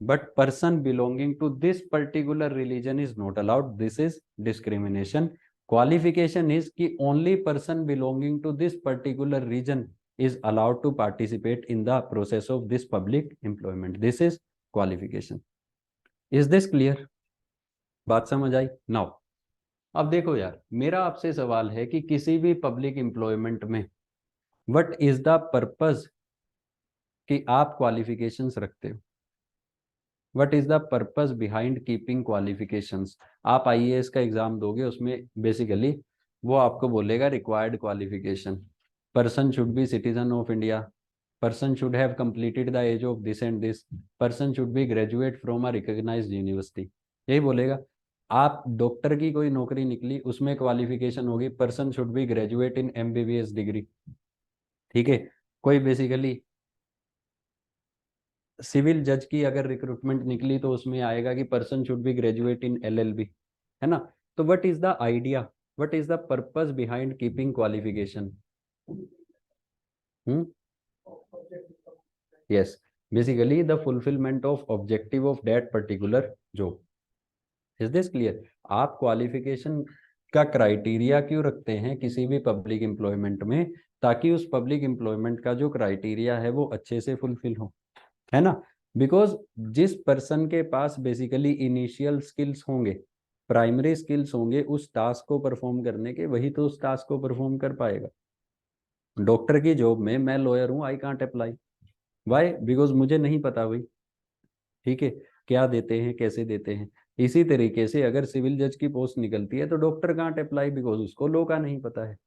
but person belonging to this particular religion is not allowed. This is discrimination. Qualification is कि only person belonging to this particular region is allowed to participate in the process of this public employment. This is qualification. Is this clear? बात समझ आई? Now अब देखो यार, मेरा आपसे सवाल है कि किसी भी पब्लिक एम्प्लॉयमेंट में व्हाट इज द पर्पस कि आप क्वालिफिकेशंस रखते हो? What is the purpose behind keeping qualifications? आप आईएएस का एग्जाम दोगे, उसमें बेसिकली वो आपको बोलेगा required qualification, person should be citizen of India, person should have completed the age of this and this, person should be graduate from a recognised university, यही बोलेगा। आप डॉक्टर की कोई नौकरी निकली, उसमें क्वालिफिकेशन होगी person should be graduate in MBBS degree, ठीक है। कोई बेसिकली सिविल जज की अगर रिक्रूटमेंट निकली तो उसमें आएगा कि person should be graduate in LLB, है ना। तो what is the idea, what is the purpose behind keeping qualification? Yes, basically the fulfilment of objective of that particular job. Is this clear? आप qualification का criteria क्यों रखते हैं किसी भी पब्लिक एम्प्लॉयमेंट में? ताकि उस पब्लिक एम्प्लॉयमेंट का जो क्राइटेरिया है वो अच्छे से फुलफिल हो, है ना। बिकॉज जिस पर्सन के पास बेसिकली इनिशियल स्किल्स होंगे, प्राइमरी स्किल्स होंगे उस टास्क को परफॉर्म करने के, वही तो उस टास्क को परफॉर्म कर पाएगा। डॉक्टर की जॉब में मैं लॉयर हूं, I can't apply, why? Because मुझे नहीं पता भाई, ठीक है, क्या देते हैं, कैसे देते हैं। इसी तरीके से अगर सिविल जज की पोस्ट निकलती है तो डॉक्टर कांट अप्लाई, बिकॉज उसको लॉ का नहीं पता है।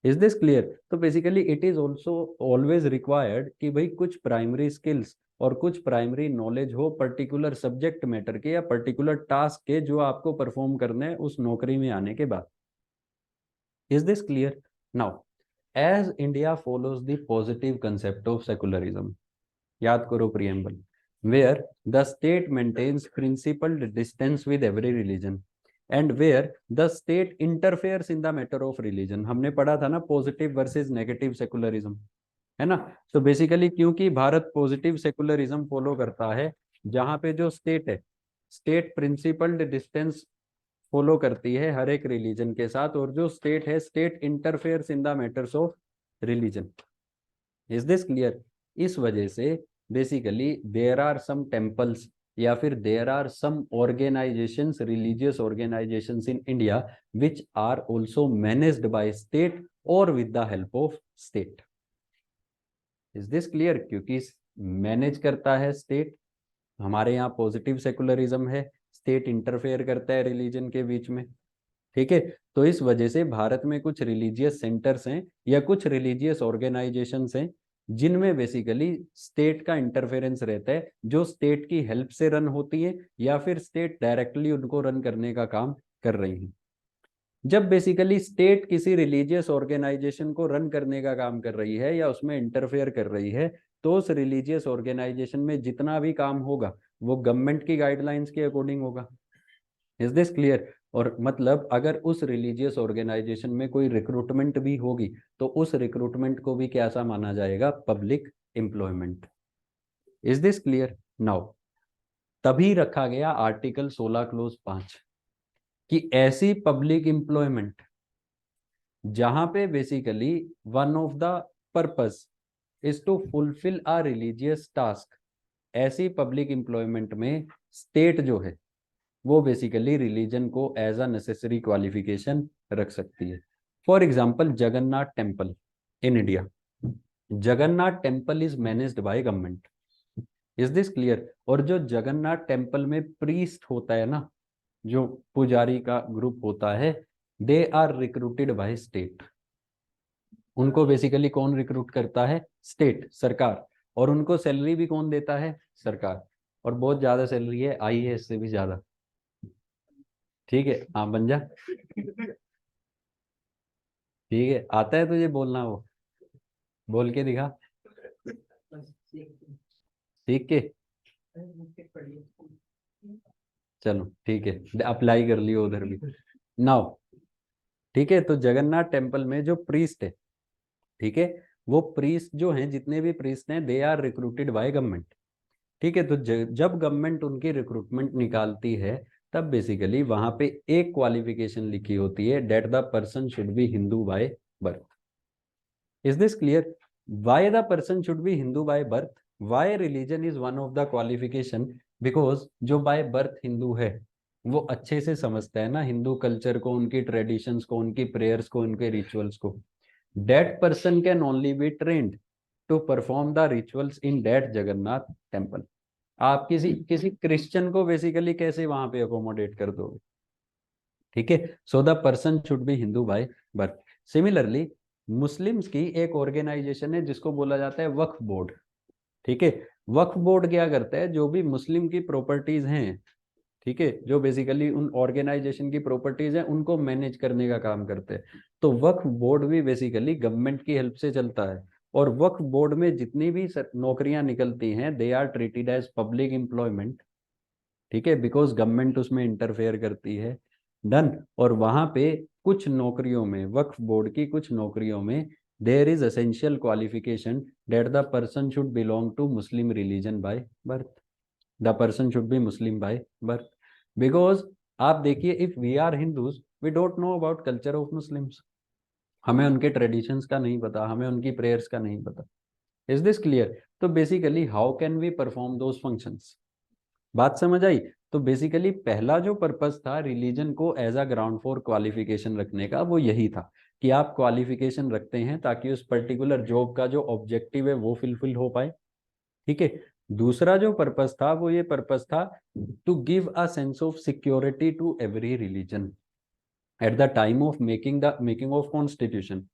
Is this clear? तो basically it is also always required कि भाई कुछ प्राइमरी स्किल्स और कुछ प्राइमरी नॉलेज हो पर्टिकुलर सब्जेक्ट मैटर के या पर्टिकुलर टास्क के, जो आपको परफॉर्म करने हैं उस नौकरी में आने के बाद। Is this clear? Now as India follows the positive concept of secularism, याद करो preamble, where the state maintains principled distance with every religion and where the state interferes in the matter of religion. हमने पढ़ा था ना positive versus negative secularism, है ना। तो basically क्योंकि भारत पॉजिटिव सेकुलरिज्म फॉलो करता है, जहां पे जो स्टेट है, स्टेट प्रिंसिपल्ड डिस्टेंस फॉलो करती है हर एक रिलीजन के साथ, और जो स्टेट है state interferes in the matters of religion. Is this clear? इस वजह से basically there are some temples या फिर there are some organisations, religious organisations in India which are also managed by state और with the help of state. Is this clear? क्योंकि manage करता है state, हमारे यहाँ पॉजिटिव सेकुलरिज्म है, state interfere करता है रिलीजन के बीच में, ठीक है। तो इस वजह से भारत में कुछ रिलीजियस सेंटर्स हैं या कुछ रिलीजियस ऑर्गेनाइजेशंस हैं जिनमें बेसिकली स्टेट का इंटरफेरेंस रहता है, जो स्टेट की हेल्प से रन होती है या फिर स्टेट डायरेक्टली उनको रन करने का काम कर रही है। जब बेसिकली स्टेट किसी रिलीजियस ऑर्गेनाइजेशन को रन करने का काम कर रही है या उसमें इंटरफेयर कर रही है, तो उस रिलीजियस ऑर्गेनाइजेशन में जितना भी काम होगा वो गवर्नमेंट की गाइडलाइंस के अकॉर्डिंग होगा। Is this clear? और मतलब अगर उस रिलीजियस ऑर्गेनाइजेशन में कोई रिक्रूटमेंट भी होगी तो उस रिक्रूटमेंट को भी कैसा माना जाएगा? Public employment. Is this clear? Now तभी रखा गया आर्टिकल 16 क्लोज 5 कि ऐसी पब्लिक एम्प्लॉयमेंट जहां पे basically one of the purpose is to fulfil a religious task, ऐसी पब्लिक एम्प्लॉयमेंट में स्टेट जो है वो बेसिकली रिलीजन को एज अ नेसेसरी क्वालिफिकेशन रख सकती है। For example Jagannath temple in India, Jagannath temple is managed by government, is this clear? और जो जगन्नाथ टेम्पल में प्रीस्ट होता है ना, जो पुजारी का ग्रुप होता है, they are recruited by state. उनको बेसिकली कौन रिक्रूट करता है? स्टेट, सरकार। और उनको सैलरी भी कौन देता है? सरकार। और बहुत ज्यादा सैलरी है, आईएएस से भी ज्यादा। ठीक है, हाँ बन जा। ठीक है, आता है तुझे बोलना? वो बोल के दिखा, ठीक के। चलो ठीक है, अप्लाई कर लियो उधर भी नाउ। ठीक है, तो जगन्नाथ टेम्पल में जो प्रीस्ट है, ठीक है, वो प्रीस्ट जो हैं, जितने भी प्रीस्ट हैं, they are recruited by government. ठीक है, तो जब गवर्नमेंट उनकी रिक्रूटमेंट निकालती है, तब बेसिकली वहां पे एक क्वालिफिकेशन लिखी होती है, that the person should be Hindu by birth. Is this clear? Why the person should be Hindu by birth, why religion is one of the qualification? Because जो बाय बर्थ हिंदू है वो अच्छे से समझता है ना हिंदू कल्चर को, उनकी ट्रेडिशंस को, उनकी प्रेयर्स को, उनके रिचुअल्स को। That person can only be trained to perform the rituals in that Jagannath temple. आप किसी क्रिश्चियन को बेसिकली कैसे वहां पे अकोमोडेट कर दोगे? ठीक है, so the person should be Hindu by birth. Similarly Muslims की एक ऑर्गेनाइजेशन है जिसको बोला जाता है वक्फ बोर्ड। ठीक है, वक्फ बोर्ड क्या करता है? जो भी मुस्लिम की प्रॉपर्टीज हैं, ठीक है, जो बेसिकली उन ऑर्गेनाइजेशन की प्रॉपर्टीज हैं, उनको मैनेज करने का काम करते हैं। तो वक्फ बोर्ड भी बेसिकली गवर्नमेंट की हेल्प से चलता है। और वक्फ बोर्ड में जितनी भी नौकरियां निकलती हैं, they are treated as public employment. ठीक है, बिकॉज गवर्नमेंट उसमें इंटरफेयर करती है। डन। और वहां पे कुछ नौकरियों में, वक्फ बोर्ड की कुछ नौकरियों में, there is essential qualification that the person should belong to Muslim religion by birth. The person should be Muslim by birth. Because आप देखिए, if we are Hindus, we don't know about culture of Muslims. हमें उनके traditions का नहीं पता, हमें उनकी prayers का नहीं पता। Is this clear? तो basically how can we perform those functions? बात समझ आई? तो बेसिकली पहला जो पर्पस था रिलीजन को as a ground for qualification रखने का, वो यही था कि आप क्वालिफिकेशन रखते हैं ताकि उस पर्टिकुलर जॉब का जो ऑब्जेक्टिव है वो फुलफिल हो पाए। ठीक है, दूसरा जो पर्पस था वो ये पर्पस था to give a sense of security to every religion. At the time of making of constitution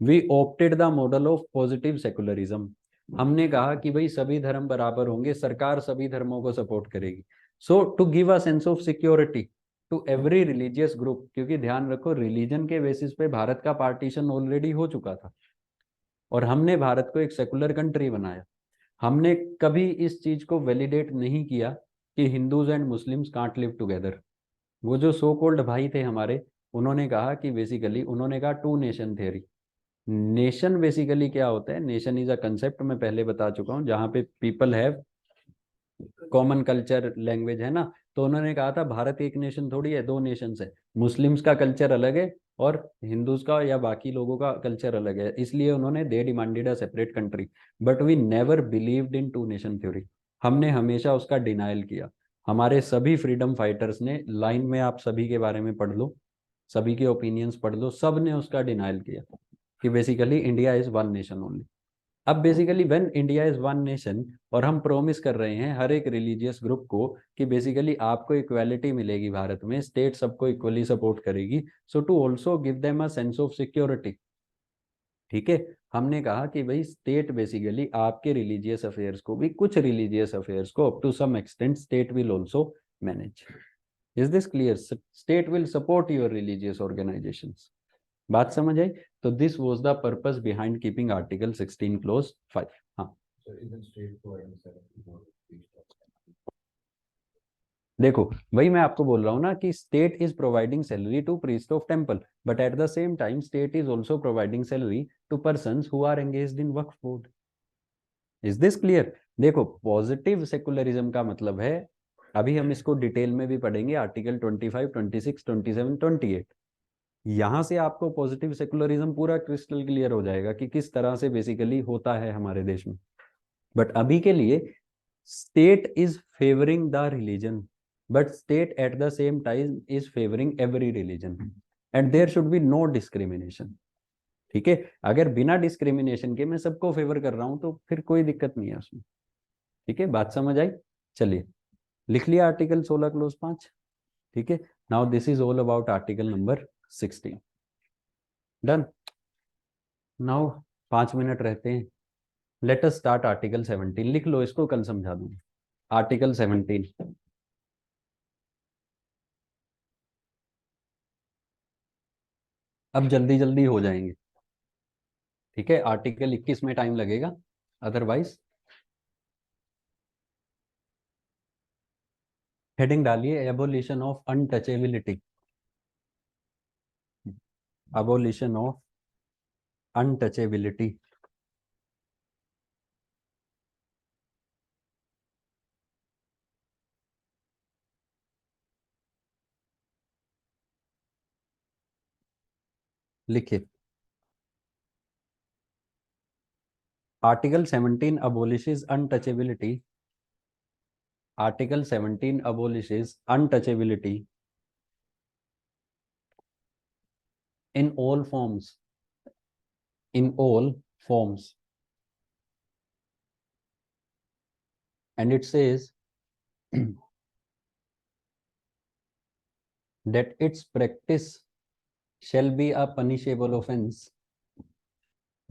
we opted the model of positive secularism. हमने कहा कि भाई सभी धर्म बराबर होंगे, सरकार सभी धर्मों को सपोर्ट करेगी। So to give a sense of security to every religious group, क्योंकि ध्यान रखो रिलीजन के बेसिस पे भारत का पार्टीशन ऑलरेडी हो चुका था और हमने भारत को एक सेकुलर कंट्री बनाया। हमने कभी इस चीज को वैलिडेट नहीं किया कि Hindus and Muslims can't live together. वो जो सो कॉल्ड भाई थे हमारे, उन्होंने कहा कि बेसिकली उन्होंने कहा two nation theory. Nation basically क्या होता है? नेशन इज अ कंसेप्ट, मैं पहले बता चुका हूँ, जहाँ पे people have common culture, language है ना। तो उन्होंने कहा था भारत एक नेशन थोड़ी है, दो नेशन है। मुस्लिम्स का कल्चर अलग है और हिंदूज का या बाकी लोगों का कल्चर अलग है, इसलिए उन्होंने they demanded a separate country. But we never believed in two nation theory. हमने हमेशा उसका डिनायल किया। हमारे सभी फ्रीडम फाइटर्स ने, लाइन में आप सभी के बारे में पढ़ लो, सभी के ओपिनियंस पढ़ लो, सब ने उसका डिनायल किया कि basically India is one nation only. अब basically when India is one nation और हम प्रोमिस कर रहे हैं हर एक रिलीजियस ग्रुप को कि बेसिकली आपको इक्वालिटी मिलेगी भारत में, स्टेट सबको इक्वली सपोर्ट करेगी, so to also give them a sense of security. ठीक है, हमने कहा कि भाई स्टेट बेसिकली आपके रिलीजियस अफेयर्स को भी, कुछ रिलीजियस अफेयर्स को up to some extent state will also manage. Is this clear? State will support your religious organisations. बात समझ आई? तो this was the purpose behind keeping article 16 clause 5। हाँ देखो, वही मैं आपको बोल रहा हूँ ना कि state is providing salary to priest of temple, but at the same time state is also providing salary to persons who are engaged in Waqf board. Is this clear? देखो, पॉजिटिव सेकुलरिज्म का मतलब है अभी हम इसको डिटेल में भी पढ़ेंगे, आर्टिकल 25, 26, 27, 28। यहाँ से आपको पॉजिटिव सेकुलरिज्म पूरा क्रिस्टल क्लियर हो जाएगा कि किस तरह से बेसिकली होता है हमारे देश में। बट अभी के लिए state is favouring the religion, but state at the same time is favouring every religion and there should be no discrimination. ठीक है, अगर बिना डिस्क्रिमिनेशन के मैं सबको फेवर कर रहा हूं तो फिर कोई दिक्कत नहीं है उसमें। ठीक है, बात समझ आई? चलिए, लिख लिया आर्टिकल 16 क्लोज 5। ठीक है, now this is all about article number 16। Done. Now 5 minute रहते हैं, लेट अस स्टार्ट आर्टिकल 17। लिख लो इसको, कल समझा दूंगा। आर्टिकल 17, अब जल्दी जल्दी हो जाएंगे। ठीक है, आर्टिकल 21 में टाइम लगेगा अदरवाइज। हेडिंग डालिए, abolition of untouchability. Abolition of untouchability. लिखिए, article 17 abolishes untouchability. Article 17 abolishes untouchability in all forms. In all forms. And it says that its practice shall be a punishable offense.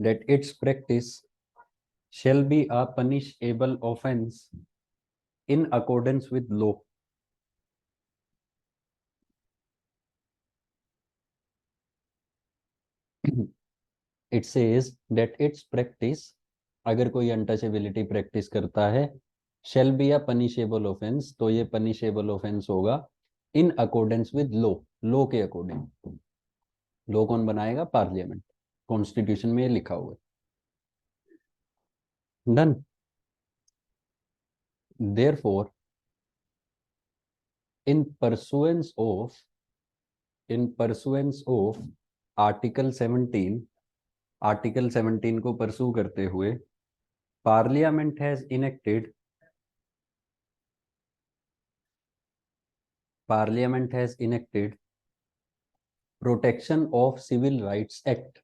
That its practice shall be a punishable offense in accordance with law. It says that its practice, अगर कोई untouchability practice करता है, shall be a punishable offense, तो ये punishable offense होगा in accordance with law, law के according. Law कौन बनाएगा? पार्लियामेंट, कॉन्स्टिट्यूशन में लिखा हुआ है। Done. Therefore, in pursuance of article 17, article 17 को परसू करते हुए parliament has enacted protection of civil rights act.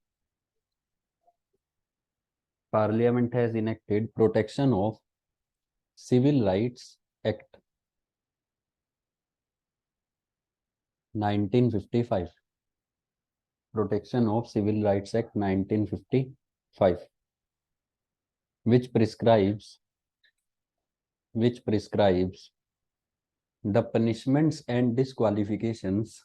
Parliament has enacted protection of civil rights act 1955। Protection of civil rights act 1955, which prescribes the punishments and disqualifications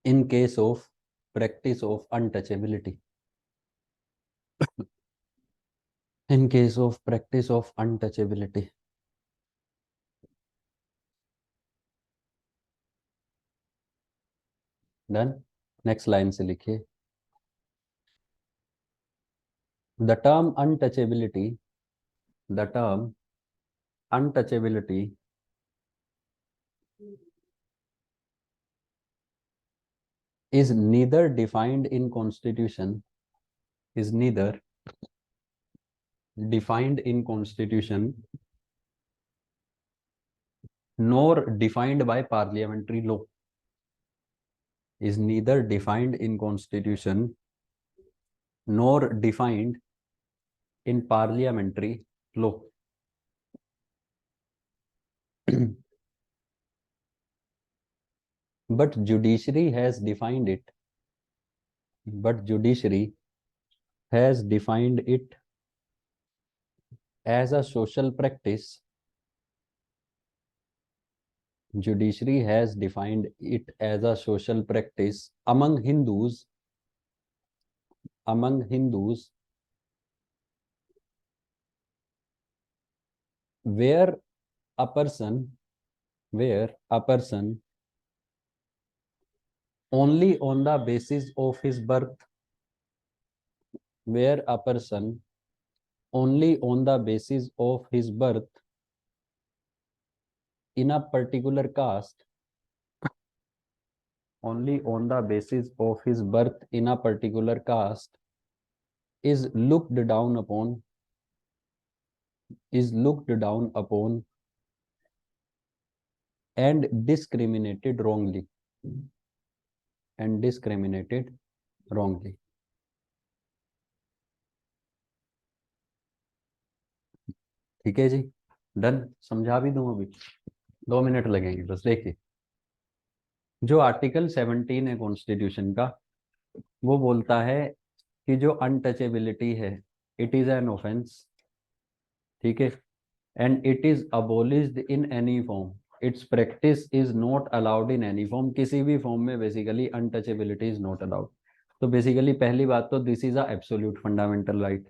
in case of practice of untouchability. In case of practice of untouchability. Done. Next line से लिखिए, the term untouchability is neither defined in constitution nor defined by parliamentary law. Is neither defined in constitution nor defined in parliamentary law. But judiciary has defined it. As a social practice. Judiciary has defined it as a social practice among Hindus where a person only on the basis of his birth, where a person only on the basis of his birth in a particular caste, only on the basis of his birth in a particular caste is looked down upon, and discriminated wrongly, ठीक है जी, done. समझा भी दूं, अभी 2 minute लगेंगे बस। देखिए, जो आर्टिकल 17 है कॉन्स्टिट्यूशन का, वो बोलता है कि जो अनटचेबिलिटी है, इट इज एन ऑफेंस, ठीक है, and it is abolished in any form, it's practice is not allowed in any form, किसी भी फॉर्म में basically untouchability is not allowed. तो बेसिकली पहली बात तो this is a absolute fundamental right.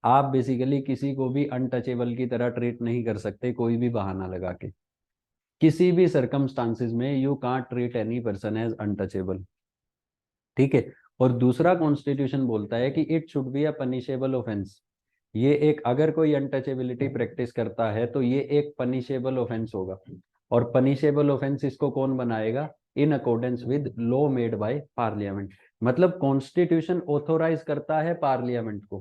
आप बेसिकली किसी को भी अनटचेबल की तरह ट्रीट नहीं कर सकते, कोई भी बहाना लगा के, किसी भी सर्कमस्टांसिस में you can't treat any person as untouchable, ठीक है। और दूसरा कॉन्स्टिट्यूशन बोलता है कि it should be a punishable offence, ये एक, अगर कोई अनटचेबिलिटी प्रैक्टिस करता है तो ये एक पनिशेबल ऑफेंस होगा। और पनिशेबल ऑफेंस इसको कौन बनाएगा? In accordance with law made by parliament. मतलब कॉन्स्टिट्यूशन ऑथोराइज करता है पार्लियामेंट को,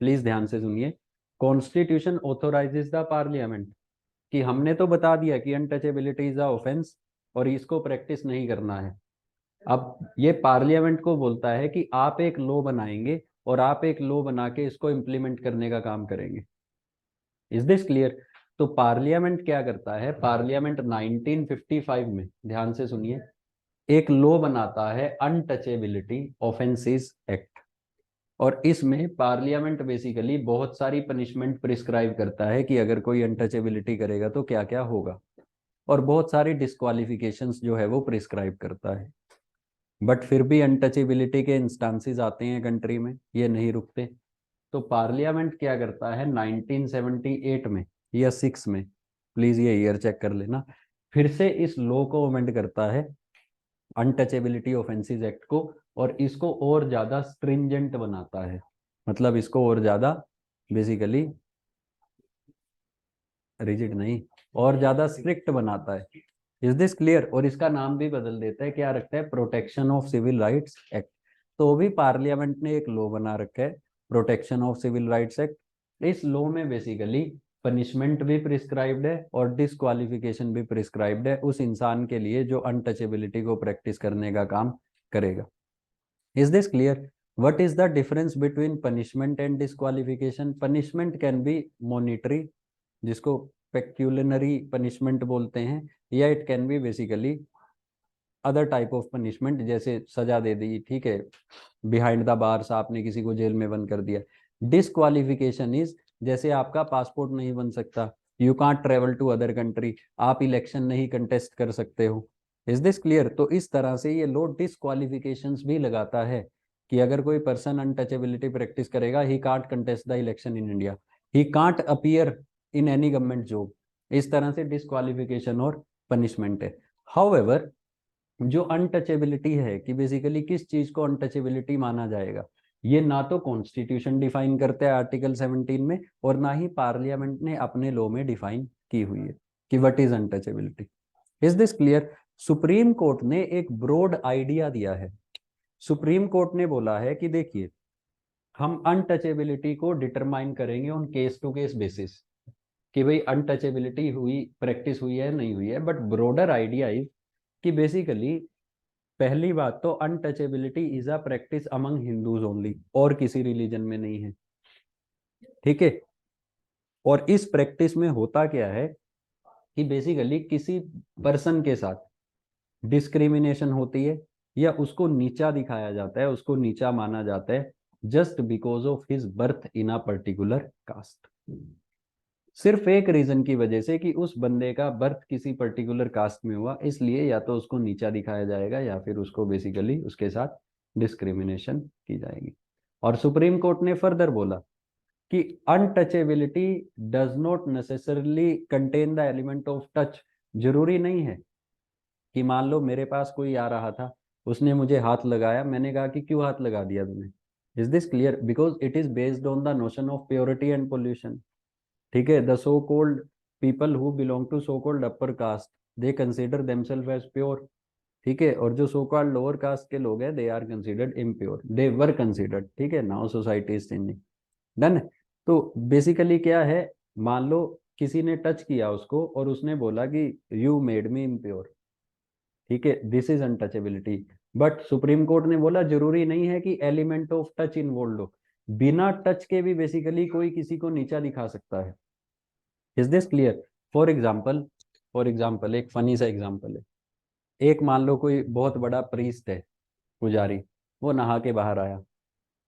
प्लीज ध्यान से सुनिए, कॉन्स्टिट्यूशन ऑथोराइजेज द पार्लियामेंट, कि हमने तो बता दिया कि अनटचेबिलिटी इज अ ऑफेंस और इसको प्रैक्टिस नहीं करना है। अब ये पार्लियामेंट को बोलता है कि आप एक लॉ बनाएंगे और आप एक लॉ बना के इसको इम्प्लीमेंट करने का काम करेंगे। Is this clear? तो पार्लियामेंट क्या करता है, पार्लियामेंट 1955 में, ध्यान से सुनिए, एक लॉ बनाता है अनटचेबिलिटी ऑफेंसेस एक्ट, और इसमें पार्लियामेंट बेसिकली बहुत सारी पनिशमेंट प्रिस्क्राइब करता है कि अगर कोई अनटचेबिलिटी करेगा तो क्या क्या होगा, और बहुत सारी डिस्क्वालिफिकेशंस जो है वो प्रिस्क्राइब करता है। बट फिर भी अनटचेबिलिटी के इंस्टांसेस आते हैं कंट्री में, ये नहीं रुकते। तो पार्लियामेंट क्या करता है 1978 में या 6 में, प्लीज ये ईयर चेक कर लेना, फिर से इस लॉ को अमेंड करता है, अनटचेबिलिटी ऑफेंसेस एक्ट को, और इसको और ज्यादा स्ट्रिंजेंट बनाता है, मतलब इसको और ज्यादा बेसिकली रिजिड नहीं, और ज्यादा स्ट्रिक्ट बनाता है। Is this clear? और इसका नाम भी बदल देता है, क्या रखता है? Protection of civil rights act. तो भी पार्लियामेंट ने एक लॉ बना रखा है, protection of civil rights act. इस लॉ में बेसिकली पनिशमेंट भी प्रिस्क्राइब्ड है और डिस्क्वालिफिकेशन भी प्रिस्क्राइब्ड है उस इंसान के लिए जो अनटचेबिलिटी को प्रैक्टिस करने का काम करेगा। Is this clear? what is the difference between punishment and disqualification? punishment can be monetary, जिसको पेक्यूलिनरी पनिशमेंट बोलते हैं, या it can B basically other type of punishment, जैसे सजा दे दी, ठीक है, बिहाइंड द बार्स आपने किसी को जेल में बंद कर दिया। डिस्क्वालिफिकेशन इज, जैसे आपका पासपोर्ट नहीं बन सकता, you can't travel to other country, आप इलेक्शन नहीं कंटेस्ट कर सकते हो। Is this clear? तो इस तरह से ये लो डिस्क्वालिफिकेशंस भी लगाता है कि अगर कोई पर्सन अनटचेबिलिटी प्रैक्टिस करेगा, he can't contest the election in India, he can't appear in any government job. इस तरह से डिस्क्वालिफिकेशन और पनिशमेंट है। हाउएवर, जो अनटचेबिलिटी है कि बेसिकली किस चीज को अनटचेबिलिटी माना जाएगा, ये ना तो कॉन्स्टिट्यूशन डिफाइन करता है आर्टिकल 17 में, और ना ही पार्लियामेंट ने अपने लॉ में डिफाइन की हुई है कि what is untouchability. Is this clear? Supreme court ने एक ब्रॉड आइडिया दिया है। सुप्रीम कोर्ट ने बोला है कि देखिए, हम अनटचेबिलिटी को डिटरमाइन करेंगे on case to case basis, कि भाई अनटचेबिलिटी हुई, प्रैक्टिस हुई है नहीं हुई है, बट ब्रॉडर आइडिया इज कि बेसिकली पहली बात तो untouchability is a practice among Hindus only, और किसी रिलीजन में नहीं है, ठीक है। और इस प्रैक्टिस में होता क्या है कि बेसिकली किसी पर्सन के साथ डिस्क्रिमिनेशन होती है, या उसको नीचा दिखाया जाता है, उसको नीचा माना जाता है, just because of his birth in a particular cast. सिर्फ एक रीजन की वजह से कि उस बंदे का बर्थ किसी पर्टिकुलर कास्ट में हुआ, इसलिए या तो उसको नीचा दिखाया जाएगा या फिर उसको बेसिकली उसके साथ डिस्क्रिमिनेशन की जाएगी। और सुप्रीम कोर्ट ने फर्दर बोला कि untouchability does not necessarily contain the element of touch. जरूरी नहीं है कि मान लो मेरे पास कोई आ रहा था, उसने मुझे हाथ लगाया, मैंने कहा कि क्यों हाथ लगा दिया तुमने? Is this clear? Because it is based on the notion of purity and pollution. ठीक है, the so called people who belong to so called upper caste, they consider themselves as pure. ठीक है, और जो सो कॉल्ड लोअर कास्ट के लोग हैं, they are considered impure, they were considered. ठीक है, now society is changing. Done. तो बेसिकली क्या है, मान लो किसी ने टच किया उसको और उसने बोला कि यू मेड मी इम्प्योर। ठीक है, this is untouchability. But Supreme court ने बोला जरूरी नहीं है कि एलिमेंट ऑफ टच इन्वॉल्व हो, बिना टच के भी बेसिकली कोई किसी को नीचा दिखा सकता है। Is this clear? For example एक फनी सा एग्जाम्पल है। एक मान लो कोई बहुत बड़ा प्रीस्ट है, पुजारी, वो नहा के बाहर आया।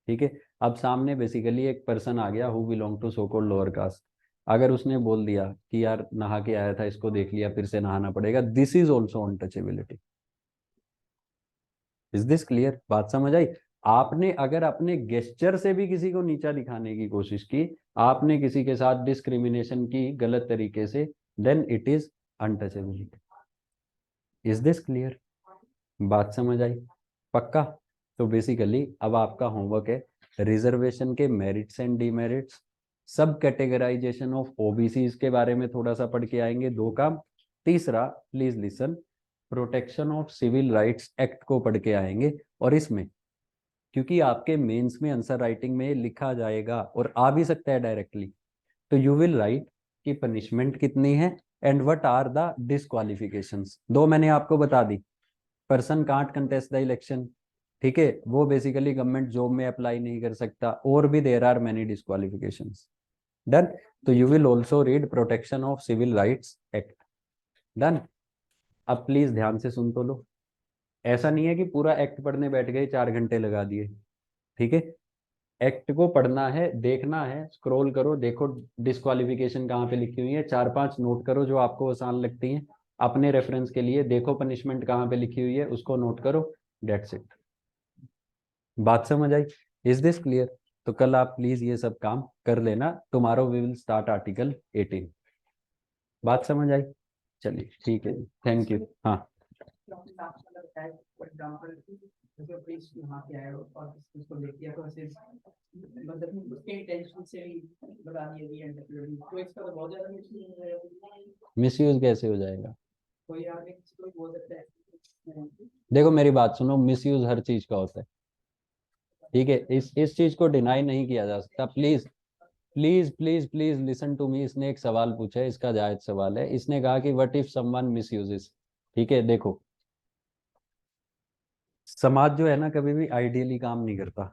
ठीक है, अब सामने बेसिकली एक पर्सन आ गया who belong to so called lower caste. अगर उसने बोल दिया कि यार नहा के आया था, इसको देख लिया, फिर से नहाना पड़ेगा, this is also untouchability. Is this clear? बात समझ आई? आपने अगर अपने गेस्चर से भी किसी को नीचा दिखाने की कोशिश की, आपने किसी के साथ डिस्क्रिमिनेशन की गलत तरीके से, then it is untouchability. Is this clear? बात समझ आई? पक्का? तो बेसिकली अब आपका होमवर्क है रिजर्वेशन के मेरिट्स एंड डीमेरिट्स, सब कैटेगराइजेशन ऑफ ओबीसी के बारे में थोड़ा सा पढ़ के आएंगे, 2 काम। तीसरा, please listen, protection of civil rights act को पढ़ के आएंगे। और इसमें क्योंकि आपके मेंस में आंसर राइटिंग में लिखा जाएगा और आ भी सकता है डायरेक्टली, तो यू विल राइट कि पनिशमेंट कितनी है and what are the disqualifications. 2 मैंने आपको बता दी, person can't contest the election, ठीक है, वो बेसिकली गवर्नमेंट जॉब में अप्लाई नहीं कर सकता, और भी there are many disqualifications. Done. तो you will also read protection of civil rights act. Done. अब प्लीज ध्यान से सुन तो लो, ऐसा नहीं है कि पूरा एक्ट पढ़ने बैठ गए 4 घंटे लगा दिए। ठीक है, एक्ट को पढ़ना है, देखना है, स्क्रॉल करो, देखो डिस्क्वालिफिकेशन कहाँ पे लिखी हुई है, 4-5 नोट करो जो आपको आसान लगती हैं अपने रेफरेंस के लिए, देखो पनिशमेंट कहाँ पे लिखी हुई है, उसको नोट करो, डेट्स इट। बात समझ आई? Is this clear? तो कल आप प्लीज ये सब काम कर लेना, tomorrow we will start article 18। बात समझ आई? चलिए ठीक है, थैंक यू। हाँ, क्योंकि आपको लगता है फॉर एग्जांपल जैसे प्लीज यहाँ पे आए और किसी को लेके या तो ऐसे मतलब उसके इंटेंशन से भी बता दिया गया है तो इसका तो बहुत ज्यादा मिसयूज हो जाएगा। मिसयूज कैसे हो जाएगा? कोई आगे किसी को बोल सकता है। देखो मेरी बात सुनो, मिसयूज हर चीज का होता है। ठीक है, इस चीज को डिनाई नहीं किया जा सकता। Please please please please listen to me. इसने एक सवाल पूछा है, इसका जायज सवाल है। इसने कहा कि व्हाट इफ समवन मिसयूजेस। ठीक है, देखो समाज जो है ना, कभी भी आइडियली काम नहीं करता,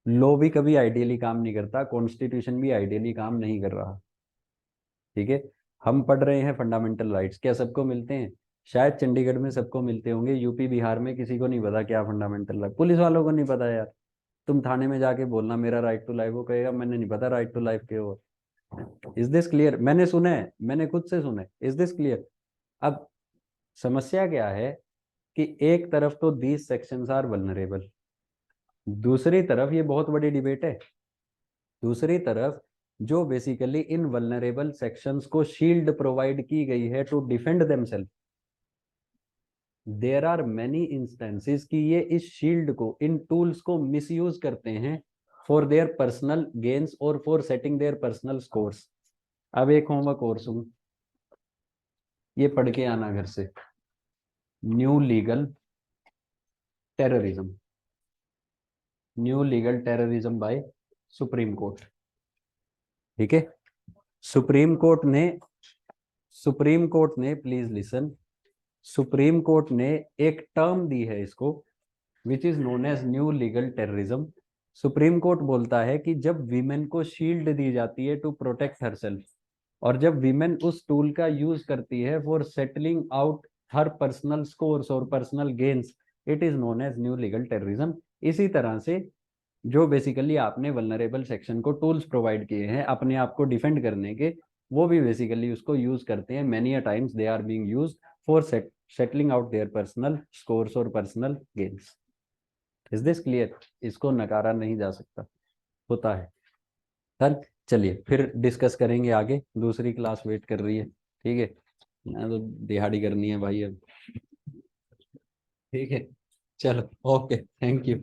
लॉ भी कभी आइडियली काम नहीं करता, कॉन्स्टिट्यूशन भी आइडियली काम नहीं कर रहा। ठीक है, हम पढ़ रहे हैं फंडामेंटल राइट्स, क्या सबको मिलते हैं? शायद चंडीगढ़ में सबको मिलते होंगे, यूपी बिहार में किसी को नहीं पता क्या फंडामेंटल राइट, पुलिस वालों को नहीं पता यार। तुम थाने में जाके बोलना मेरा राइट टू लाइफ, वो कहेगा मैंने नहीं पता राइट टू लाइफ के हो। Is this clear? मैंने सुने हैं, मैंने खुद से सुने। Is this clear? अब समस्या क्या है कि एक तरफ तो दीज सेक्शंस आर वल्नरेबल, दूसरी तरफ ये बहुत बड़ी डिबेट है, दूसरी तरफ जो बेसिकली इन वल्नरेबल सेक्शंस को शील्ड प्रोवाइड की गई है to defend themselves, there are many instances कि ये इस शील्ड को, इन टूल्स को मिसयूज करते हैं फॉर देयर पर्सनल गेन्स और for setting there personal scores. अब एक होमवर्क और सुन, ये पढ़ के आना घर से, new legal terrorism, new legal terrorism by supreme court. ठीक है, सुप्रीम कोर्ट ने प्लीज लिसन, सुप्रीम कोर्ट ने एक टर्म दी है इसको, which is known as new legal terrorism. Supreme court बोलता है कि जब वीमेन को शील्ड दी जाती है टू प्रोटेक्ट हरसेल्फ, और जब वीमेन उस टूल का यूज करती है for settling out her personal scores और personal gains, it is known as new legal terrorism. इसी तरह से जो बेसिकली आपने वल्नरेबल सेक्शन को टूल्स प्रोवाइड किए हैं अपने आप को डिफेंड करने के, वो भी बेसिकली उसको यूज करते हैं, many a times they are being used for settling out their personal scores और personal gains. Is this clear? इसको नकारा नहीं जा सकता, होता है। सर चलिए फिर डिस्कस करेंगे आगे, दूसरी क्लास वेट कर रही है। ठीक है, मैं तो दिहाड़ी करनी है भाई अब। ठीक है, चलो, ओके, थैंक यू।